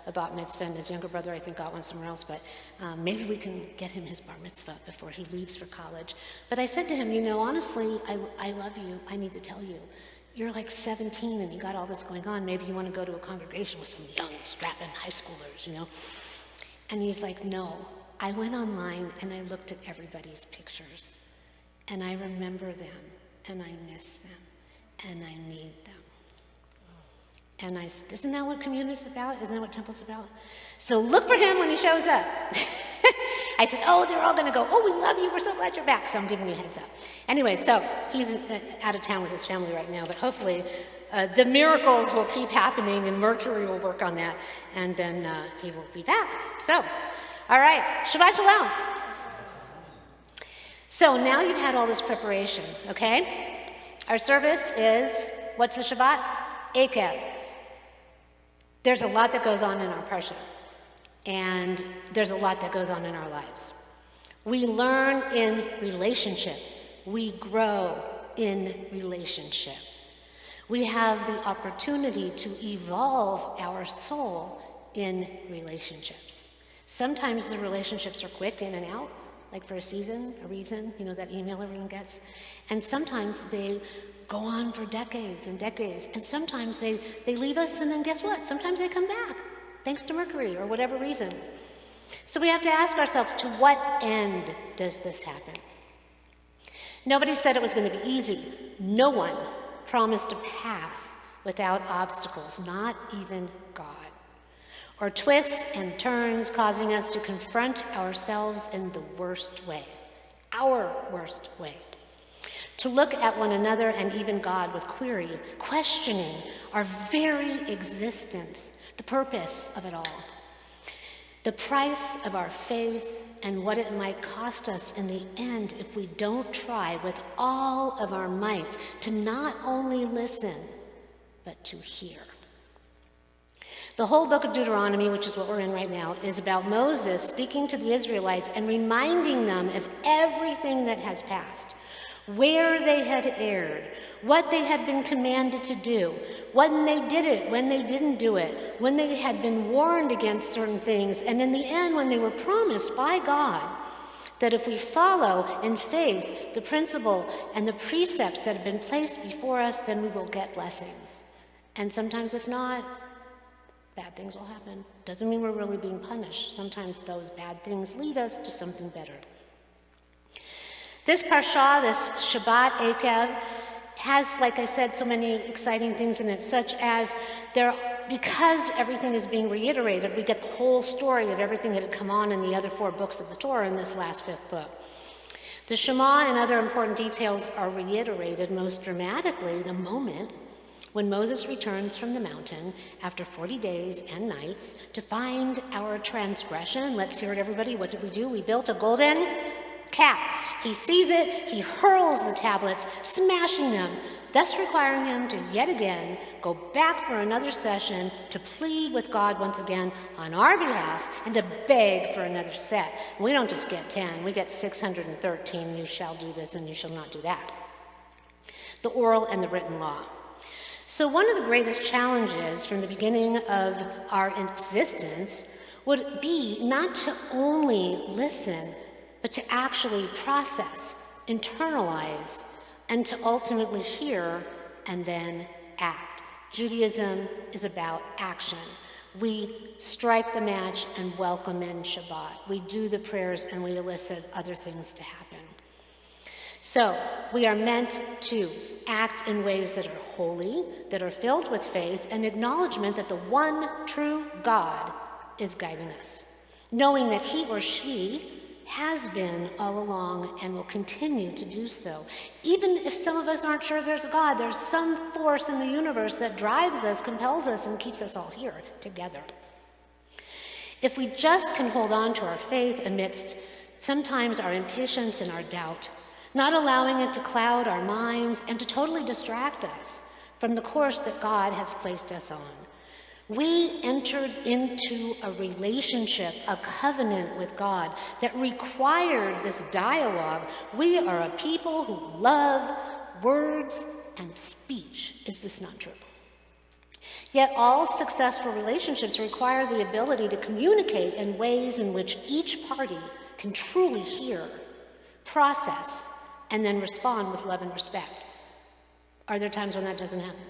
a bat mitzvah, and his younger brother, I think, got one somewhere else. But maybe we can get him his bar mitzvah before he leaves for college. But I said to him, honestly, I love you. I need to tell you, you're like 17, and you got all this going on. Maybe you want to go to a congregation with some young, strapping high schoolers, And he's like, no. I went online and I looked at everybody's pictures, and I remember them, and I miss them, and I need them. And I said, isn't that what community's about? Isn't that what Temple's about? So look for him when he shows up. I said, oh, they're all going to go, oh, we love you, we're so glad you're back. So I'm giving you a heads up. Anyway, so he's out of town with his family right now, but hopefully the miracles will keep happening, and Mercury will work on that, and then he will be back. So, all right, Shabbat Shalom. So now you've had all this preparation, okay? Our service is, what's the Shabbat? Eikev. There's a lot that goes on in our parsha, and there's a lot that goes on in our lives. We learn in relationship. We grow in relationship. We have the opportunity to evolve our soul in relationships. Sometimes the relationships are quick, in and out, like for a season, a reason, that email everyone gets. And sometimes they go on for decades and decades. And sometimes they leave us, and then guess what? Sometimes they come back, thanks to Mercury or whatever reason. So we have to ask ourselves, to what end does this happen? Nobody said it was going to be easy. No one promised a path without obstacles, not even God. Or twists and turns causing us to confront ourselves in the worst way, our worst way. To look at one another and even God with query, questioning our very existence, the purpose of it all, the price of our faith, and what it might cost us in the end if we don't try with all of our might to not only listen, but to hear. The whole book of Deuteronomy, which is what we're in right now, is about Moses speaking to the Israelites and reminding them of everything that has passed, where they had erred, what they had been commanded to do, when they did it, when they didn't do it, when they had been warned against certain things, and in the end, when they were promised by God that if we follow in faith the principle and the precepts that have been placed before us, then we will get blessings. And sometimes if not, bad things will happen. Doesn't mean we're really being punished. Sometimes those bad things lead us to something better. This parsha, this Shabbat Eikev, has, like I said, so many exciting things in it, such as because everything is being reiterated, we get the whole story of everything that had come on in the other 4 books of the Torah in this last 5th book. The Shema and other important details are reiterated most dramatically the moment when Moses returns from the mountain after 40 days and nights to find our transgression. Let's hear it, everybody. What did we do? We built a golden calf. He sees it, he hurls the tablets, smashing them, thus requiring him to yet again go back for another session to plead with God once again on our behalf and to beg for another set. And we don't just get 10, we get 613, you shall do this and you shall not do that. The oral and the written law. So one of the greatest challenges from the beginning of our existence would be not to only listen, but to actually process, internalize, and to ultimately hear and then act. Judaism is about action. We strike the match and welcome in Shabbat. We do the prayers and we elicit other things to happen. So we are meant to act in ways that are holy, that are filled with faith, and acknowledgement that the one true God is guiding us, knowing that he or she has been all along and will continue to do so. Even if some of us aren't sure there's a God, there's some force in the universe that drives us, compels us, and keeps us all here together. If we just can hold on to our faith amidst sometimes our impatience and our doubt, not allowing it to cloud our minds and to totally distract us from the course that God has placed us on, we entered into a relationship, a covenant with God that required this dialogue. We are a people who love words and speech. Is this not true? Yet all successful relationships require the ability to communicate in ways in which each party can truly hear, process, and then respond with love and respect. Are there times when that doesn't happen?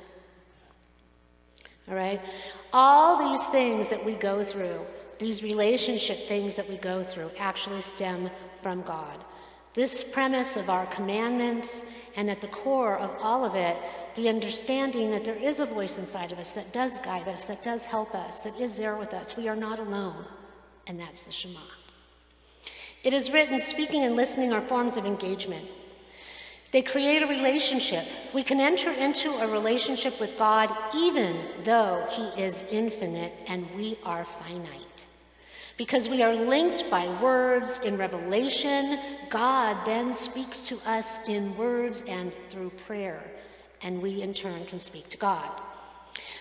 All right? All these things that we go through, these relationship things that we go through, actually stem from God. This premise of our commandments, and at the core of all of it, the understanding that there is a voice inside of us that does guide us, that does help us, that is there with us. We are not alone, and that's the Shema. It is written, speaking and listening are forms of engagement. They create a relationship. We can enter into a relationship with God even though he is infinite and we are finite. Because we are linked by words in revelation, God then speaks to us in words and through prayer, and we in turn can speak to God.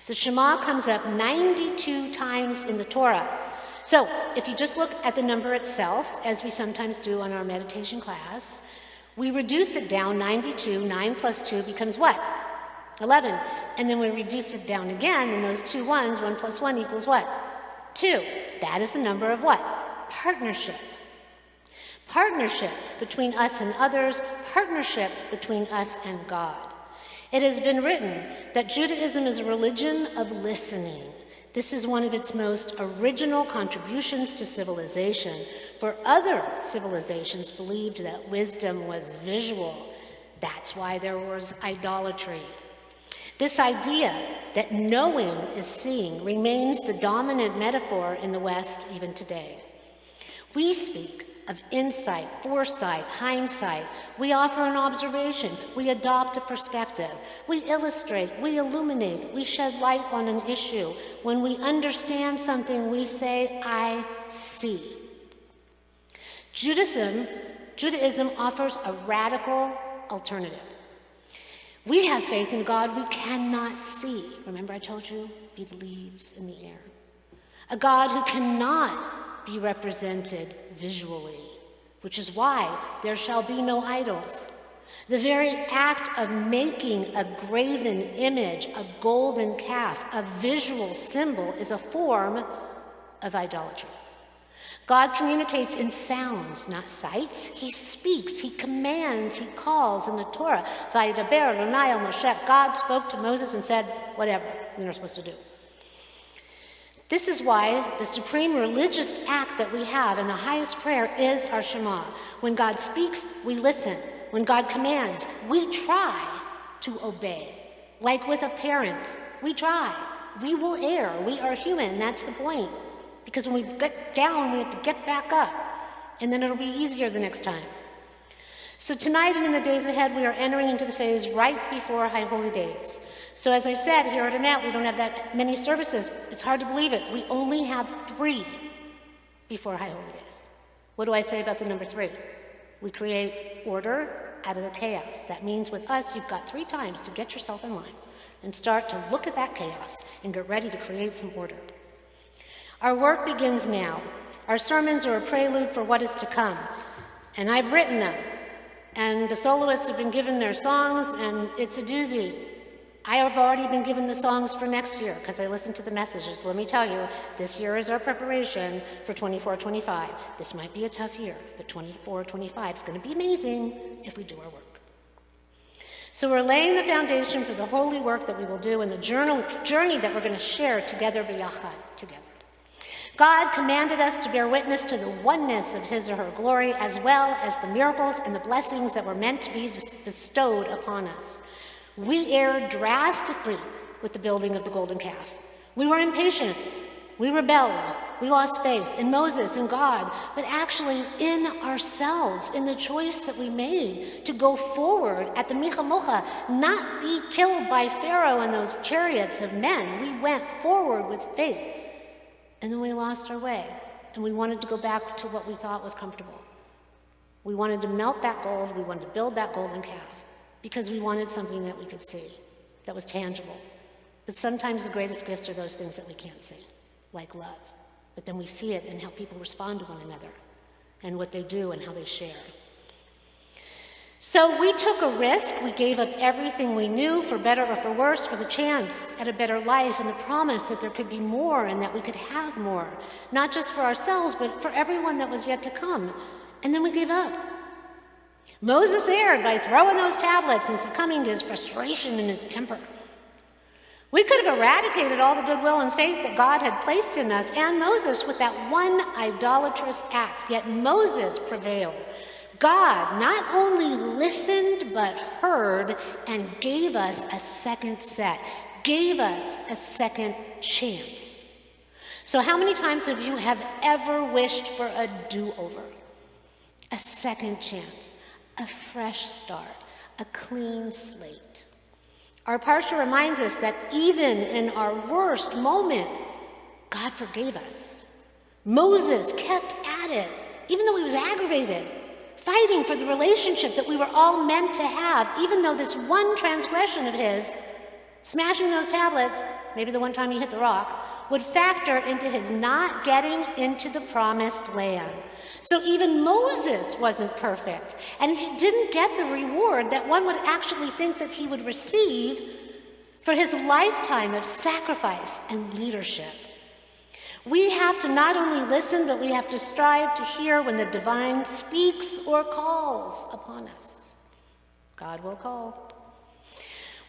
The Shema comes up 92 times in the Torah. So if you just look at the number itself, as we sometimes do on our meditation class, we reduce it down, 92, 9 plus 2 becomes what? 11. And then we reduce it down again, and those two ones, 1 plus 1 equals what? 2. That is the number of what? Partnership. Partnership between us and others, partnership between us and God. It has been written that Judaism is a religion of listening. This is one of its most original contributions to civilization, for other civilizations believed that wisdom was visual. That's why there was idolatry. This idea that knowing is seeing remains the dominant metaphor in the West even today. We speak of insight, foresight, hindsight. We offer an observation. We adopt a perspective. We illustrate. We illuminate. We shed light on an issue. When we understand something, we say, I see. Judaism offers a radical alternative. We have faith in God we cannot see. Remember I told you he believes in the air. A God who cannot be represented visually, which is why there shall be no idols. The very act of making a graven image, a golden calf, a visual symbol, is a form of idolatry. God communicates in sounds, not sights. He speaks, he commands, he calls in the Torah. Vayidaber Adonai el Moshe. God spoke to Moses and said, whatever you're supposed to do. This is why the supreme religious act that we have and the highest prayer is our Shema. When God speaks, we listen. When God commands, we try to obey. Like with a parent, we try. We will err. We are human. That's the point. Because when we get down, we have to get back up, and then it'll be easier the next time. So tonight and in the days ahead, we are entering into the phase right before High Holy Days. So as I said, here at Emet, we don't have that many services. It's hard to believe it. We only have 3 before High Holy Days. What do I say about the number 3? We create order out of the chaos. That means with us, you've got 3 times to get yourself in line and start to look at that chaos and get ready to create some order. Our work begins now. Our sermons are a prelude for what is to come. And I've written them. And the soloists have been given their songs, and it's a doozy. I have already been given the songs for next year because I listened to the messages. Let me tell you, this year is our preparation for 24-25. This might be a tough year, but 24-25 is going to be amazing if we do our work. So we're laying the foundation for the holy work that we will do and the journey that we're going to share together, b'yachad, together. God commanded us to bear witness to the oneness of his or her glory, as well as the miracles and the blessings that were meant to be bestowed upon us. We erred drastically with the building of the golden calf. We were impatient. We rebelled. We lost faith in Moses and God, but actually in ourselves, in the choice that we made to go forward at the Michamocha, not be killed by Pharaoh and those chariots of men. We went forward with faith. And then we lost our way, and we wanted to go back to what we thought was comfortable. We wanted to melt that gold, we wanted to build that golden calf, because we wanted something that we could see, that was tangible. But sometimes the greatest gifts are those things that we can't see, like love. But then we see it in how people respond to one another, and what they do and how they share. So we took a risk. We gave up everything we knew, for better or for worse, for the chance at a better life and the promise that there could be more and that we could have more, not just for ourselves, but for everyone that was yet to come. And then we gave up. Moses erred by throwing those tablets and succumbing to his frustration and his temper. We could have eradicated all the goodwill and faith that God had placed in us and Moses with that one idolatrous act, yet Moses prevailed. God not only listened, but heard and gave us a second set, gave us a second chance. So how many times have you ever wished for a do-over? A second chance, a fresh start, a clean slate. Our parsha reminds us that even in our worst moment, God forgave us. Moses kept at it, even though he was aggravated, fighting for the relationship that we were all meant to have, even though this one transgression of his, smashing those tablets, maybe the one time he hit the rock, would factor into his not getting into the promised land. So even Moses wasn't perfect, and he didn't get the reward that one would actually think that he would receive for his lifetime of sacrifice and leadership. We have to not only listen, but we have to strive to hear when the divine speaks or calls upon us. God will call.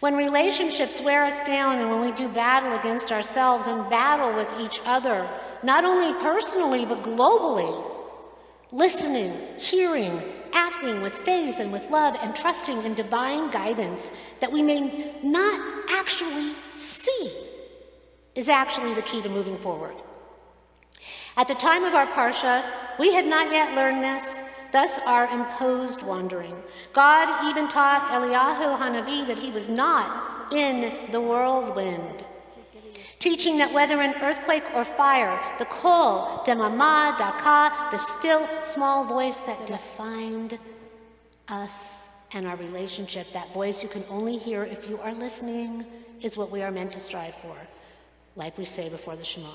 When relationships wear us down and when we do battle against ourselves and battle with each other, not only personally but globally, listening, hearing, acting with faith and with love, and trusting in divine guidance that we may not actually see is actually the key to moving forward. At the time of our Parsha, we had not yet learned this, thus our imposed wandering. God even taught Eliyahu Hanavi that he was not in the whirlwind, teaching that whether in earthquake or fire, the kol, demama, daka, the still small voice that defined us and our relationship, that voice you can only hear if you are listening, is what we are meant to strive for, like we say before the Shema.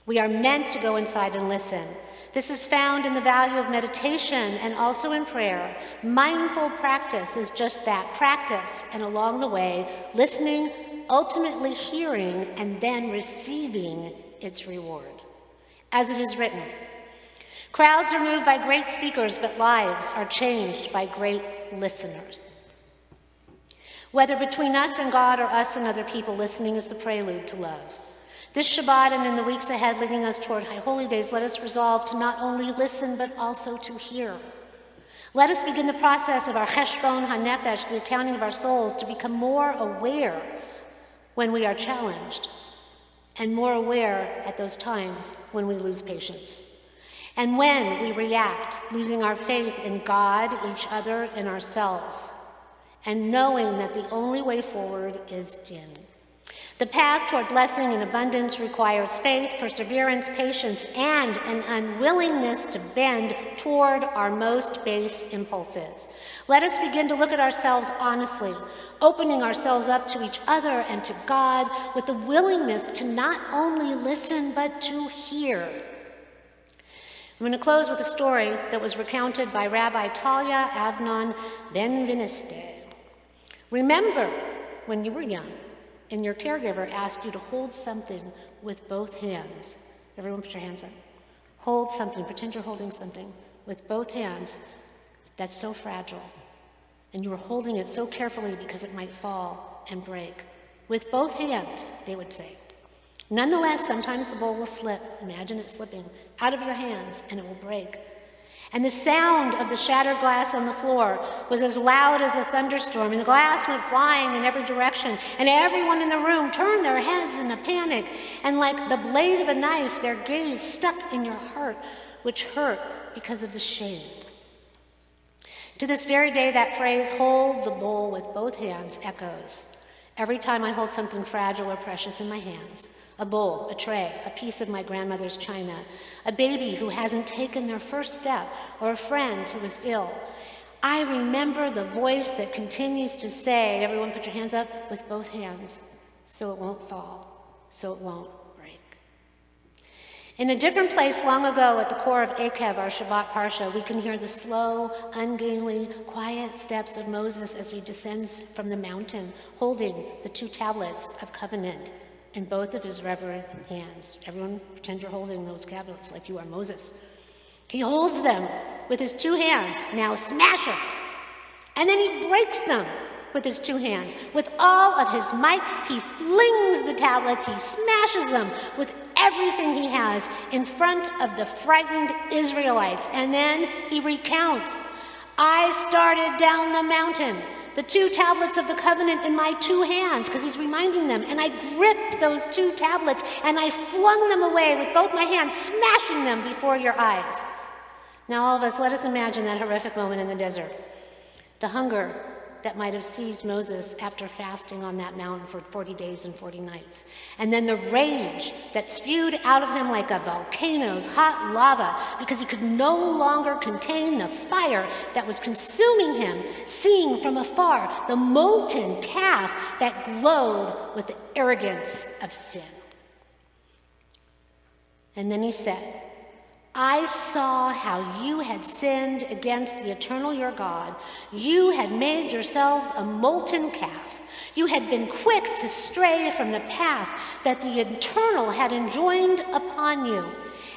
We are meant to go inside and listen. This is found in the value of meditation and also in prayer. Mindful practice is just that, practice, and along the way, listening, ultimately hearing, and then receiving its reward. As it is written, crowds are moved by great speakers, but lives are changed by great listeners. Whether between us and God or us and other people, listening is the prelude to love. This Shabbat and in the weeks ahead leading us toward High Holy Days, let us resolve to not only listen, but also to hear. Let us begin the process of our cheshbon hanefesh, the accounting of our souls, to become more aware when we are challenged, and more aware at those times when we lose patience. And when we react, losing our faith in God, each other, and ourselves, and knowing that the only way forward is in. The path toward blessing and abundance requires faith, perseverance, patience, and an unwillingness to bend toward our most base impulses. Let us begin to look at ourselves honestly, opening ourselves up to each other and to God with the willingness to not only listen, but to hear. I'm going to close with a story that was recounted by Rabbi Talia Avnon Ben-Viniste. Remember when you were young, and your caregiver asked you to hold something with both hands. Everyone put your hands up. Hold something, pretend you're holding something with both hands that's so fragile. And you were holding it so carefully because it might fall and break. With both hands, they would say. Nonetheless, sometimes the bowl will slip, imagine it slipping, out of your hands, and it will break. And the sound of the shattered glass on the floor was as loud as a thunderstorm, and the glass went flying in every direction, and everyone in the room turned their heads in a panic, and like the blade of a knife, their gaze stuck in your heart, which hurt because of the shame. To this very day, that phrase, hold the bowl with both hands, echoes. Every time I hold something fragile or precious in my hands, a bowl, a tray, a piece of my grandmother's china, a baby who hasn't taken their first step, or a friend who is ill, I remember the voice that continues to say, everyone put your hands up, with both hands, so it won't fall, so it won't break. In a different place long ago at the core of Eikev, our Shabbat Parsha, we can hear the slow, ungainly, quiet steps of Moses as he descends from the mountain, holding the two tablets of covenant in both of his reverent hands. Everyone pretend you're holding those tablets like you are Moses. He holds them with his two hands. Now smash them. And then he breaks them with his two hands. With all of his might, he flings the tablets, he smashes them with everything he has in front of the frightened Israelites. And then he recounts, I started down the mountain, the two tablets of the covenant in my two hands, because he's reminding them, and I gripped those two tablets and I flung them away with both my hands, smashing them before your eyes. Now all of us, let us imagine that horrific moment in the desert. The hunger that might have seized Moses after fasting on that mountain for 40 days and 40 nights. And then the rage that spewed out of him like a volcano's hot lava because he could no longer contain the fire that was consuming him, seeing from afar the molten calf that glowed with the arrogance of sin. And then he said, I saw how you had sinned against the eternal your God. You had made yourselves a molten calf. You had been quick to stray from the path that the eternal had enjoined upon you.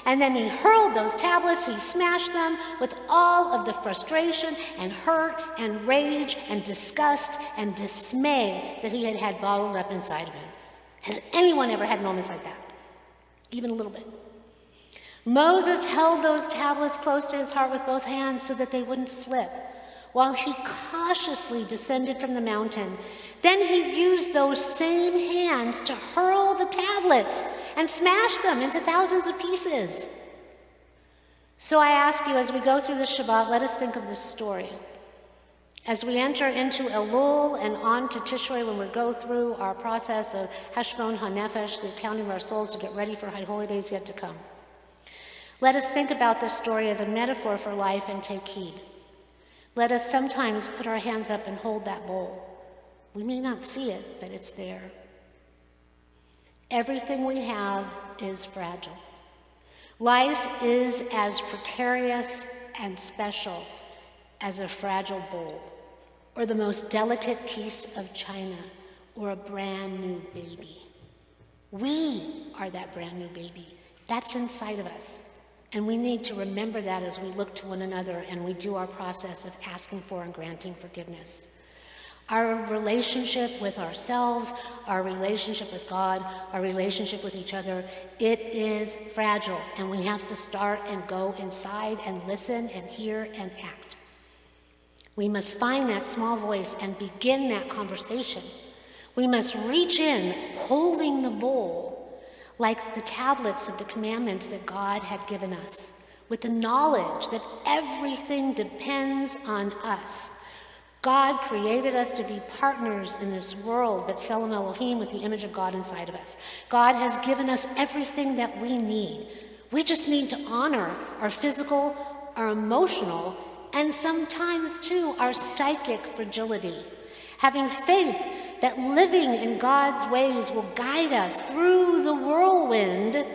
And then he hurled those tablets, he smashed them with all of the frustration and hurt and rage and disgust and dismay that he had had bottled up inside of him. Has anyone ever had moments like that? Even a little bit? Moses held those tablets close to his heart with both hands so that they wouldn't slip, while he cautiously descended from the mountain. Then he used those same hands to hurl the tablets and smash them into thousands of pieces. So I ask you, as we go through this Shabbat, let us think of this story. As we enter into Elul and on to Tishrei, when we go through our process of Heshbon HaNefesh, the accounting of our souls to get ready for High Holy Days yet to come, let us think about this story as a metaphor for life and take heed. Let us sometimes put our hands up and hold that bowl. We may not see it, but it's there. Everything we have is fragile. Life is as precarious and special as a fragile bowl, or the most delicate piece of china, or a brand new baby. We are that brand new baby. That's inside of us. And we need to remember that as we look to one another and we do our process of asking for and granting forgiveness. Our relationship with ourselves, our relationship with God, our relationship with each other, it is fragile, and we have to start and go inside and listen and hear and act. We must find that small voice and begin that conversation. We must reach in, holding the bowl, like the tablets of the commandments that God had given us, with the knowledge that everything depends on us. God created us to be partners in this world, but Tselem Elohim, with the image of God inside of us. God has given us everything that we need. We just need to honor our physical, our emotional, and sometimes too our psychic fragility. Having faith that living in God's ways will guide us through the whirlwind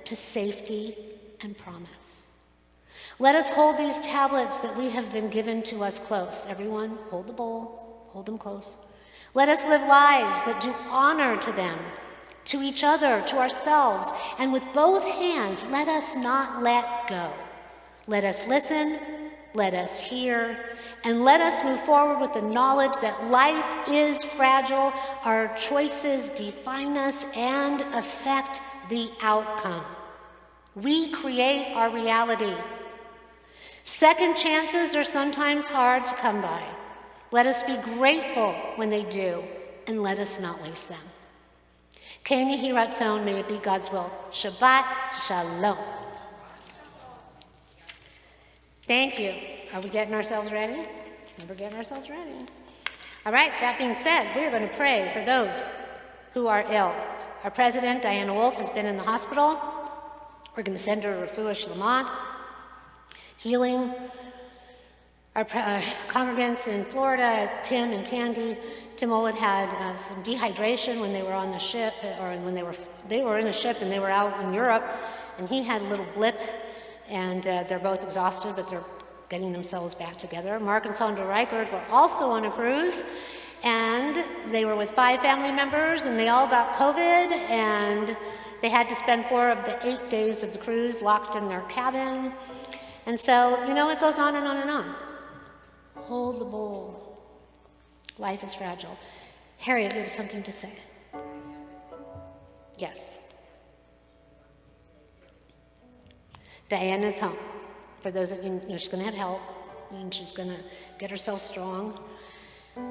to safety and promise. Let us hold these tablets that we have been given to us close. Everyone, hold the bowl, hold them close. Let us live lives that do honor to them, to each other, to ourselves, and with both hands, let us not let go. Let us listen, let us hear, and let us move forward with the knowledge that life is fragile, our choices define us and affect the outcome. We create our reality. Second chances are sometimes hard to come by. Let us be grateful when they do, and let us not waste them. Ken Yehi Ratzon, may it be God's will. Shabbat Shalom. Thank you. Are we getting ourselves ready? We're getting ourselves ready. All right, that being said, we're going to pray for those who are ill. Our president, Diana Wolf, has been in the hospital. We're going to send her a refuah shlema, healing. Our congregants in Florida, Tim and Candy. Tim Olid had some dehydration when they were on the ship, or when they were in a ship and they were out in Europe, and he had a little blip. And they're both exhausted, but they're getting themselves back together. Mark and Sandra Reichert were also on a cruise, and they were with 5 family members, and they all got COVID, and they had to spend 4 of the 8 days of the cruise locked in their cabin. And so, it goes on and on and on. Hold the bowl. Life is fragile. Harriet, you have something to say? Yes. Diana's home. For those of you, she's going to have help, and she's going to get herself strong.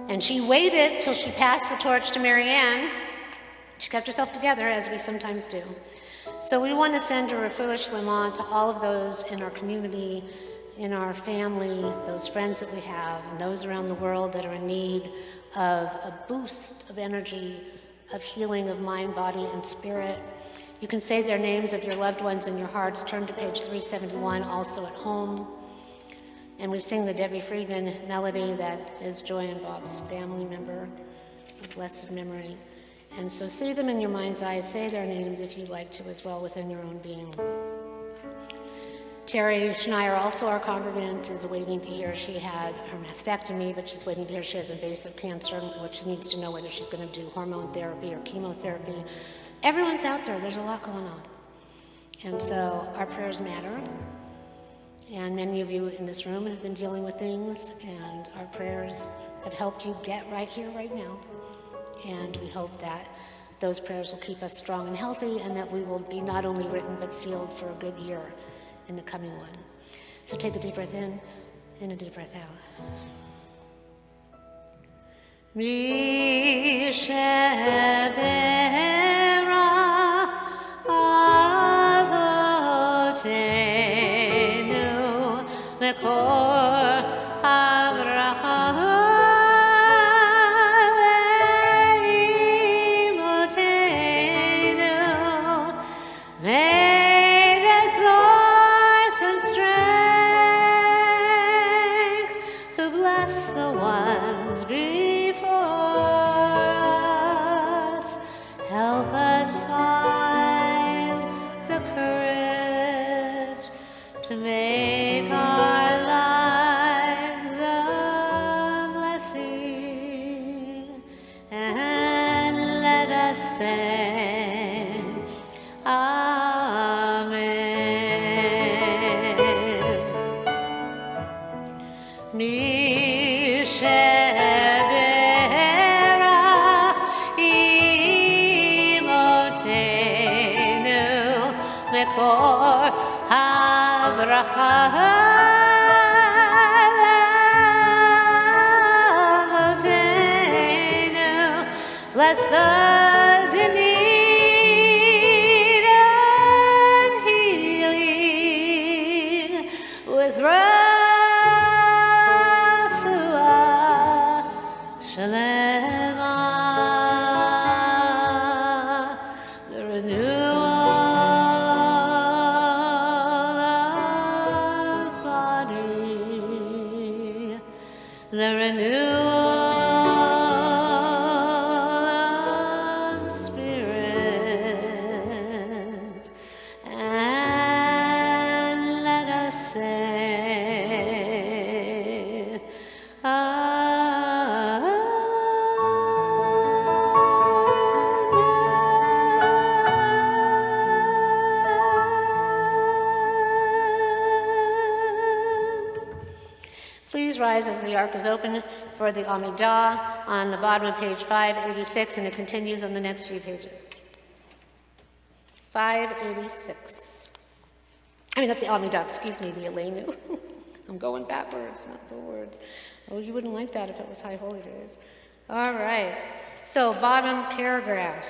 And she waited till she passed the torch to Marianne. She kept herself together, as we sometimes do. So we want to send a refuah shlema to all of those in our community, in our family, those friends that we have, and those around the world that are in need of a boost of energy, of healing of mind, body, and spirit. You can say their names of your loved ones in your hearts. Turn to page 371, also at home. And we sing the Debbie Friedman melody that is Joy and Bob's family member of blessed memory. And so say them in your mind's eye. Say their names if you'd like to as well within your own being. Terry Schneier, also our congregant, is waiting to hear she had her mastectomy, but she's waiting to hear she has invasive cancer, which she needs to know whether she's going to do hormone therapy or chemotherapy. Everyone's out there. There's a lot going on. And so our prayers matter. And many of you in this room have been dealing with things, and our prayers have helped you get right here, right now. And we hope that those prayers will keep us strong and healthy, and that we will be not only written but sealed for a good year in the coming one. So take a deep breath in and a deep breath out. Mi shevera avotenu mekor Avraham leimotenu. May the source of strength who bless the ones before us help us find the courage to make our lives a blessing, and let us sing Amen. Mi shevera imotenu mekor habracha avotenu. Bless those in need of healing with refuah shalema, the renewal of body, the renewal of spirit, and let us say Please rise as the ark is open for the Amidah on the bottom of page 586, and it continues on the next few pages. 586. I mean, not the Amidah, excuse me, the Elenu. I'm going backwards, not forwards. Oh, you wouldn't like that if it was High Holy Days. All right. So, bottom paragraph.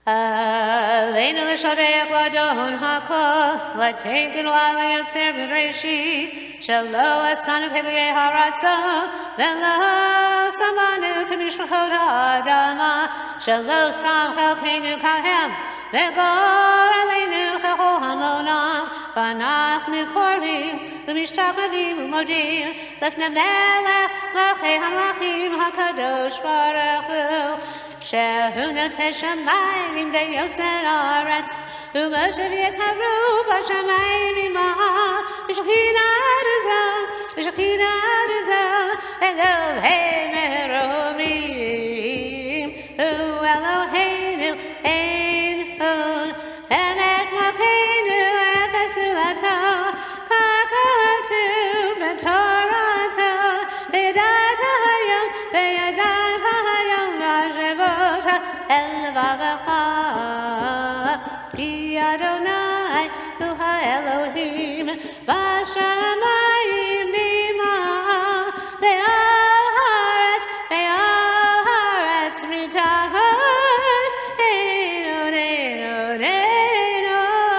Aleinu l'shadeach l'adon hakol, l'tekin l'yotzer b'reishit, shelo asanu k'v'yei haratzon, v'lo samanu k'mishpachot ha'adama, shelo sam chelkeinu kahem, v'gor aleinu chechol hamonam, v'anachnu korvim, v'mishtachvim u'modim, lefnei melech malchei hamlachim hakadosh baruch hu, shehu notei shamayim ve'yoser haaretz, u'moshev yekaru b'shamayim imah, v'shechinah u'zah, v'shechinah u'zah, Elohei meromim, hu Eloheinu ein hod, Emet malkeinu efes ulato, kakatu b'torato, v'yadat hayom, v'yadat hayom v'ashevota el vavacha, ki Adonai hu ha'Elohim b'shamayim imah, ve'al haaretz mitachot einod einod einod,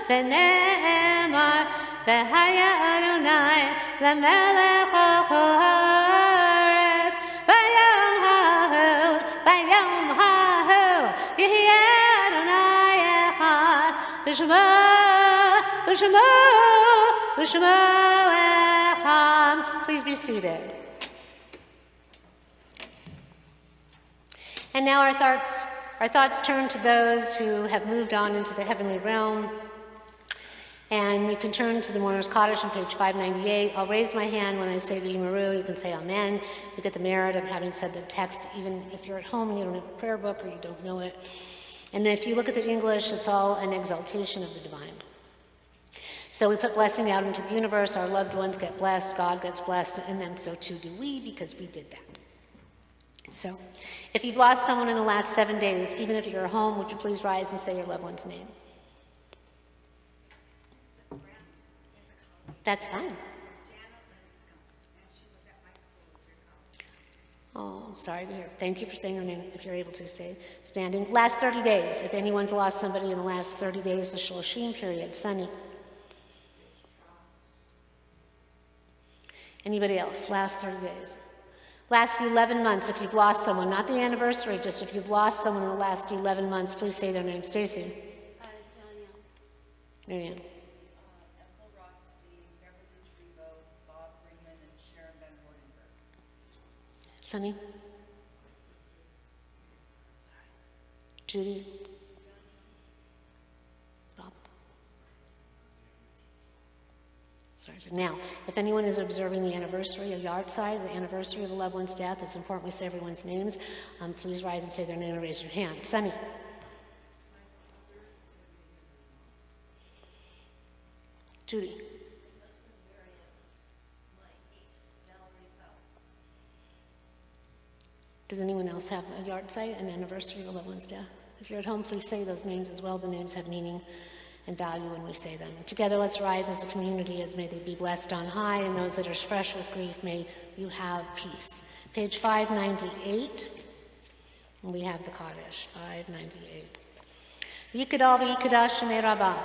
v'ne'emar v'haya Adonai l'melech kol haaretz, v'yom hahu yehieh Adonai echad, v'shmo echad. Please be seated. And now our thoughts turn to those who have moved on into the heavenly realm. And you can turn to the Mourner's Cottage on page 598. I'll raise my hand when I say V'yimaru. You can say Amen. You get the merit of having said the text, even if you're at home and you don't have a prayer book or you don't know it. And if you look at the English, it's all an exaltation of the divine. So we put blessing out into the universe. Our loved ones get blessed. God gets blessed. And then so too do we, because we did that. So, if you've lost someone in the last 7 days, even if you're at home, would you please rise and say your loved one's name? That's fine. Oh, I'm sorry to hear. Thank you for saying your name, if you're able to stay standing. Last 30 days, if anyone's lost somebody in the last 30 days, the Shloshim period. Sunny. Anybody else? Last 30 days. Last 11 months, if you've lost someone, not the anniversary, just if you've lost someone in the last 11 months, please say their name. Stacy. Marianne. Sunny? Judy? Bob? Sorry. Now, if anyone is observing the anniversary, a yard side, the anniversary of a loved one's death, it's important we say everyone's names. Please rise and say their name and raise your hand. Sunny? Judy? Does anyone else have a yard site, an anniversary of a loved one's death? If you're at home, please say those names as well. The names have meaning and value when we say them. Together, let's rise as a community, as may they be blessed on high, and those that are fresh with grief, may you have peace. Page 598, and we have the Kaddish, 598. V'yikadal v'yikadash shemei Rabbah,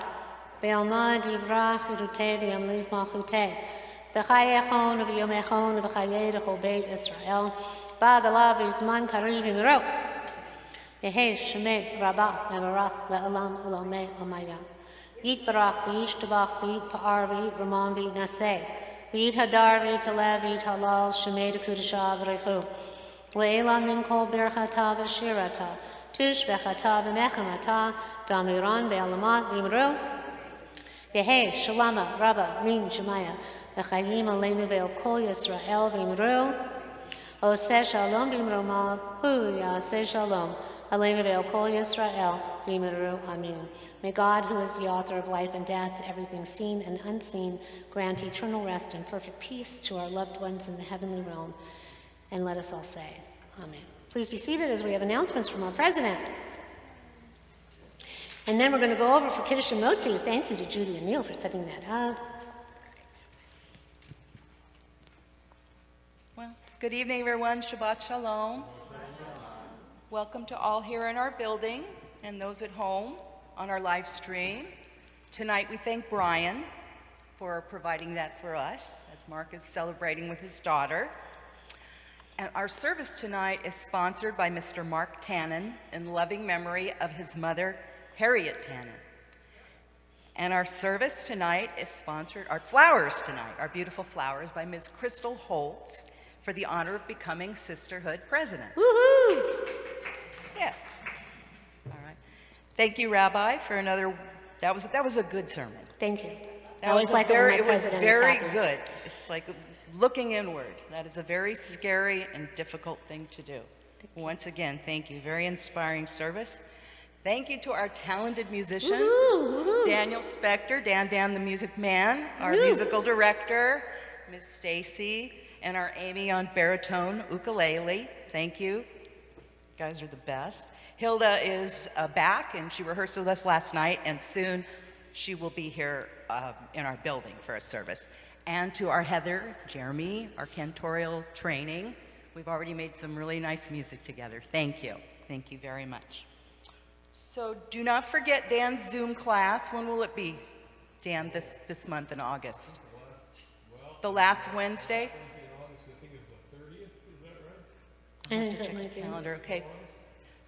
ve'alma divrach v'ruteh v'yamlit malchuteh, v'chayechon v'yomechon v'chayei d'chol beit Yisrael, Ba'agalav v'zman kariv v'miro. Yehi shemei Rabbah mevarach le'olam olamei amaya. Yitbarach v'yishtabach v'yitpa'ar v'yitramon v'yitnaseh. V'yithadar v'yitalev v'yithalal shemei d'kudashah v'reichu. Le'elam min kol birchata v'shirata. Tushbechata v'nechamata. Damiran ve'alamat v'miro. Yehi shalama Rabbah min shemaya. V'chayim aleinu ve'el kol Yisrael v'miro. Oseh shalom b'mromav, hu yaseh shalom, aleinu ve'el kol Yisrael, b'miru, amen. May God, who is the author of life and death, everything seen and unseen, grant eternal rest and perfect peace to our loved ones in the heavenly realm. And let us all say, amen. Please be seated as we have announcements from our president. And then we're going to go over for Kiddush and Motzi. Thank you to Judy and Neil for setting that up. Good evening, everyone. Shabbat Shalom. Welcome to all here in our building and those at home on our live stream. Tonight we thank Brian for providing that for us as Mark is celebrating with his daughter. And our service tonight is sponsored by Mr. Mark Tannin in loving memory of his mother, Harriet Tannin. And our service tonight is sponsored, our flowers tonight, our beautiful flowers by Ms. Crystal Holtz, for the honor of becoming Sisterhood President. Woohoo! Yes. All right. Thank you, Rabbi, for another. That was a good sermon. Thank you. It was very good. It's like looking inward. That is a very scary and difficult thing to do. Once again, thank you. Very inspiring service. Thank you to our talented musicians, Woo-hoo. Daniel Spector, Dan the Music Man, our musical director, Miss Stacy, and our Amy on baritone ukulele. Thank you. You guys are the best. Hilda is back, and she rehearsed with us last night, and soon she will be here in our building for a service. And to our Heather, Jeremy, our cantorial training. We've already made some really nice music together. Thank you. Thank you very much. So do not forget Dan's Zoom class. When will it be, Dan, this month in August? The last Wednesday? I have to check the calendar. Okay.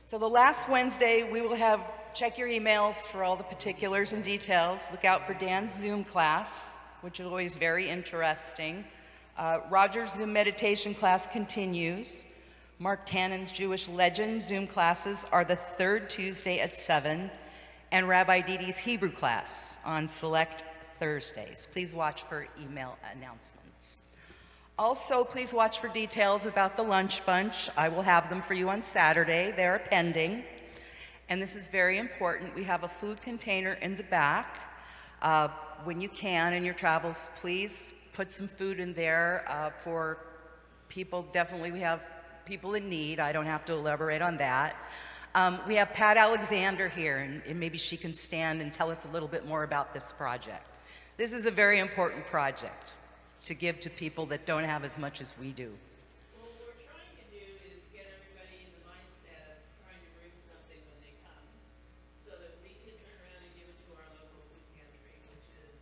So the last Wednesday, we will have, check your emails for all the particulars and details. Look out for Dan's Zoom class, which is always very interesting. Roger's Zoom meditation class continues. Mark Tannin's Jewish Legend Zoom classes are the third Tuesday at 7, and Rabbi Didi's Hebrew class on select Thursdays. Please watch for email announcements. Also, please watch for details about the lunch bunch. I will have them for you on Saturday. They are pending. And this is very important. We have a food container in the back. When you can in your travels, please put some food in there for people. Definitely, we have people in need. I don't have to elaborate on that. We have Pat Alexander here, and maybe she can stand and tell us a little bit more about this project. This is a very important project to give to people that don't have as much as we do. What we're trying to do is get everybody in the mindset of trying to bring something when they come so that we can turn around and give it to our local food pantry, which is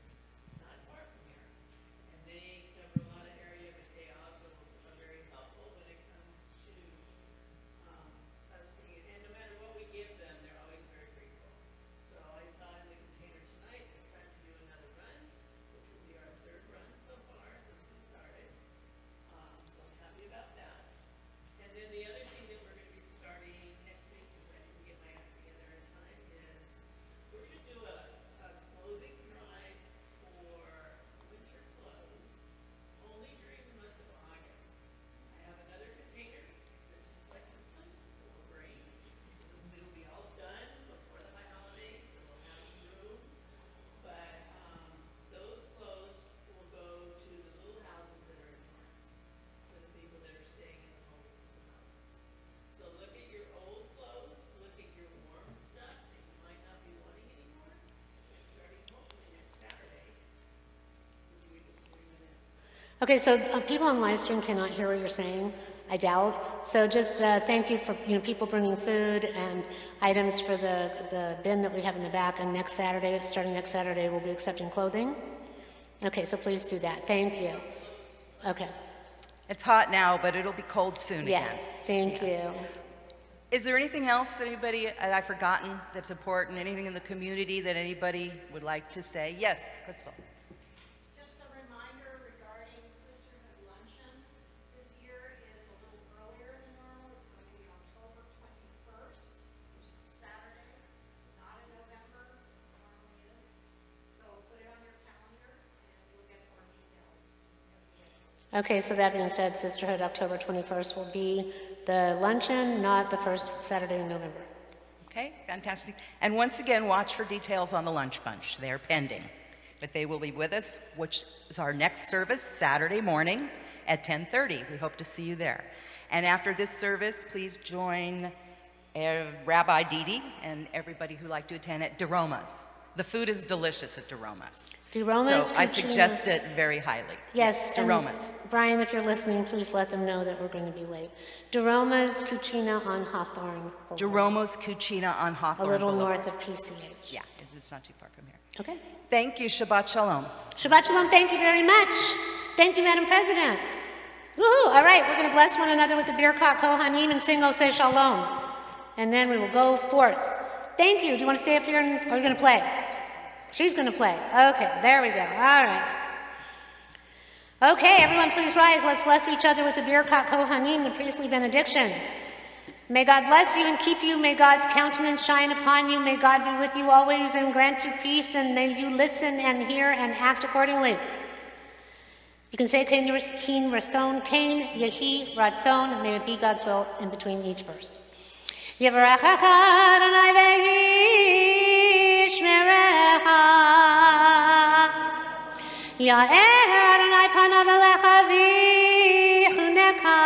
not far from here. And they cover a lot of area, but they also are very helpful when it comes to us being, and no matter what we give them, they're always very grateful. So I saw in the container tonight, it's time to do another run, which will be our third run so far since we started. So I'm happy about that. And then the other thing that we're going to be starting next week, because I didn't get my act together in time, is we're going to do a clothing drive for winter clothes only during the month of August. I have another container that's just like this one that we'll bring. So it'll be all done before the high holidays, so we'll have room. But those clothes will go to the little houses that are in Torrance for the people that are staying in the homeless houses. So look at your old clothes, look at your warm stuff that you might not be wanting anymore. It's starting hopefully next Saturday. Okay, so people on live stream cannot hear what you're saying, I doubt. So just thank you for people bringing food and items for the bin that we have in the back. And next Saturday, starting next Saturday, we'll be accepting clothing. Okay, so please do that. Thank you. Okay. It's hot now, but it'll be cold soon Yeah. again. Thank you. Is there anything else, anybody I've forgotten that's important? Anything in the community that anybody would like to say? Yes, Crystal. Just a reminder regarding Sisterhood Luncheon. This year is a little earlier than normal. It's going to be October 21st, which is a Saturday. It's not in November, as it normally is. So put it on your calendar and you'll get more details as we get closer. Okay, so that being said, Sisterhood October 21st will be the luncheon, not the first Saturday in November. Okay, fantastic. And once again, watch for details on the lunch bunch. They're pending. But they will be with us, which is our next service, Saturday morning at 10:30. We hope to see you there. And after this service, please join Rabbi Didi and everybody who'd like to attend at Daroma's. The food is delicious at Daroma's. Daroma's, So I Cucina- suggest it very highly. Yes, and Daroma's. Brian, if you're listening, please let them know that we're going to be late. Daroma's Cucina on Hawthorne Boulevard, Daroma's Cucina on a Hawthorne little Boulevard. north of PCH. Yeah, it's not too far from here. Okay. Thank you. Shabbat Shalom. Shabbat Shalom, thank you very much. Thank you, Madam President. Woohoo! All right, we're going to bless one another with the Birkat Kohanim and sing Oseh Shalom. And then we will go forth. Thank you. Do you want to stay up here and are you going to play? She's going to play. Okay, there we go. All right. Okay, everyone please rise. Let's bless each other with the Birkat Kohanim, the priestly benediction. May God bless you and keep you. May God's countenance shine upon you. May God be with you always and grant you peace. And may you listen and hear and act accordingly. You can say Kain Rason, Kain Yehi Ratzon. May it be God's will in between each verse. Yevarachecha Adonai v'yishmerecha. Ya'er Adonai panav elecha v'chuneka.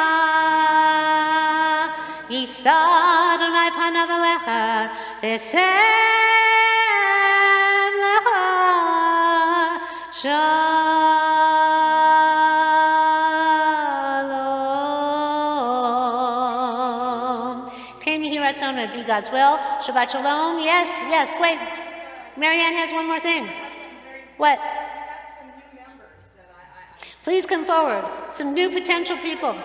Yisa Adonai panav elecha v'sem lecha shalom. Can you hear Ratzon? May it be God's will. Shabbat shalom. Yes, yes. Wait. Marianne has one more thing. What? Please come forward. Some new potential people.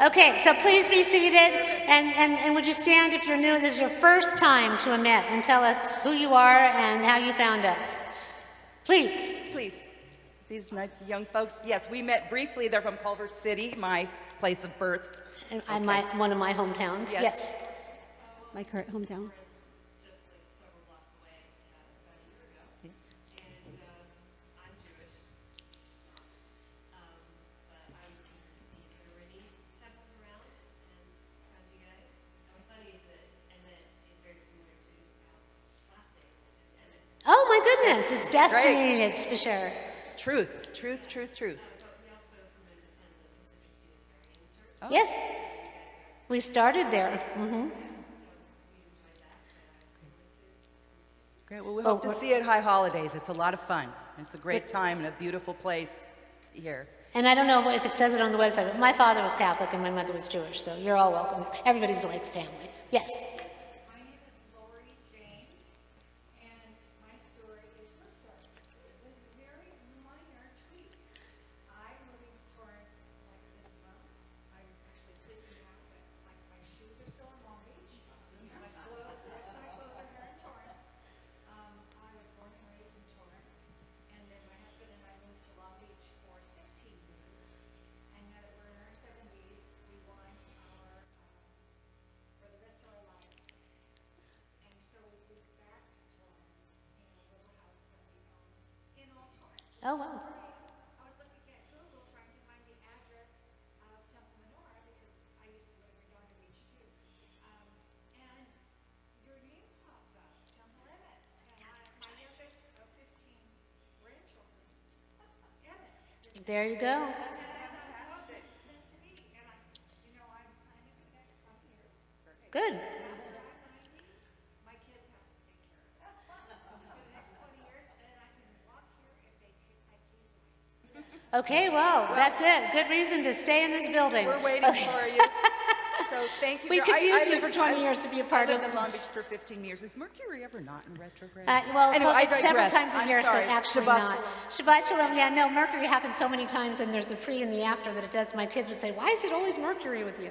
Okay, so please be seated, and would you stand if you're new? This is your first time to Emet, and tell us who you are and how you found us. Please. Please. These nice young folks. Yes, we met briefly. They're from Culver City, my place of birth. And one of my hometowns. Yes. My current hometown. Just like several blocks away about a year ago. And I'm Jewish, but I was looking to see if there were any temples around and found you guys. And what's funny is that Emet is very similar to Alex's last name, which is Emet. Oh my goodness, it's destiny. It's for sure. Truth, truth, truth, truth. But we also sometimes attend the Pacific Unitarian Church. Yes, we started there. Mhm. Great, well, we hope to see you at High Holidays. It's a lot of fun. It's a great time and a beautiful place here. And I don't know if it says it on the website, but my father was Catholic and my mother was Jewish, so you're all welcome. Everybody's like family. Yes. My name is Lori James, and my story is her story. With very minor tweaks. I'm moving to Torrance like this month. I'm actually sleeping out, but my shoes are still in Long Beach. My clothes, the rest of my clothes are here in Torrance. I was born and raised in Torrance, and then my husband and I moved to Long Beach for 16 years. And now that we're in our 70s, we want our, for the rest of our lives. And so we moved back to Torrance in a little house that we own in Old Torrance. Oh, wow. I was looking at Google trying to find the address of Temple Menorah because I used to live in Redondo Beach too. And your name popped up, Temple Emet. And my youngest of 15 grandchildren, Emet. There you go. That's fantastic. Meant to be. And I'm planning for the next 20 years. Good. After I'm 90, my kids have to take care of it. For the next 20 years, and then I can walk here if they take my keys away. Okay, well, that's it. Good reason to stay in this building. We're waiting for you. So thank you. We could use you lived- for 20 years to be a part I of lived in Long it. Beach for 15 years. Is Mercury ever not in retrograde? Well, Anyway, I it's several digress. times a I'm year, sorry. so actually Shabbat not. Shalom. Shabbat Shalom, yeah, no, Mercury happens so many times, and there's the pre and the after that it does. My kids would say, why is it always Mercury with you?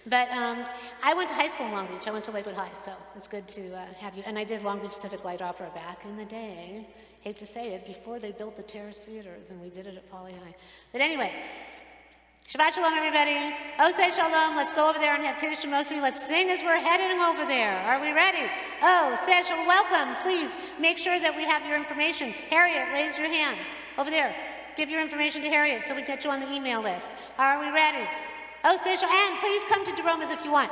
But I went to high school in Long Beach. I went to Lakewood High, so it's good to have you. And I did Long Beach Civic Light Opera back in the day. Hate to say it, before they built the terrace theaters, and we did it at Poly High. But anyway, Shabbat Shalom, everybody. Say Shalom. Let's go over there and have Kiddush Mosi. Let's sing as we're heading over there. Are we ready? Say Shalom. Welcome. Please make sure that we have your information. Harriet, raise your hand. Over there. Give your information to Harriet so we get you on the email list. Are we ready? Say Shalom. And please come to Jerome's if you want.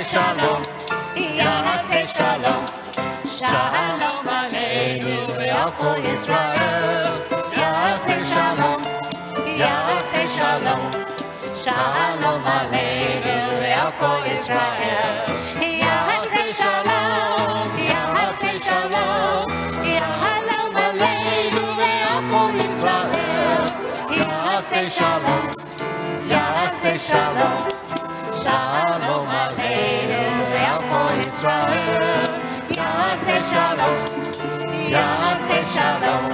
Shalom, Yaseh Shalom, Shalom Aleinu ve'al Yisrael. Yaseh Shalom, Yaseh Shalom, Shalom Aleinu ve'al Yisrael. Yaseh Shalom, Yaseh Shalom, Shalom Aleinu ve'al Yisrael. Yaseh Shalom, Yaseh Shalom. Shalom Aleinu ve'al Yisrael. Yaseh Shalom, Yaseh Shalom.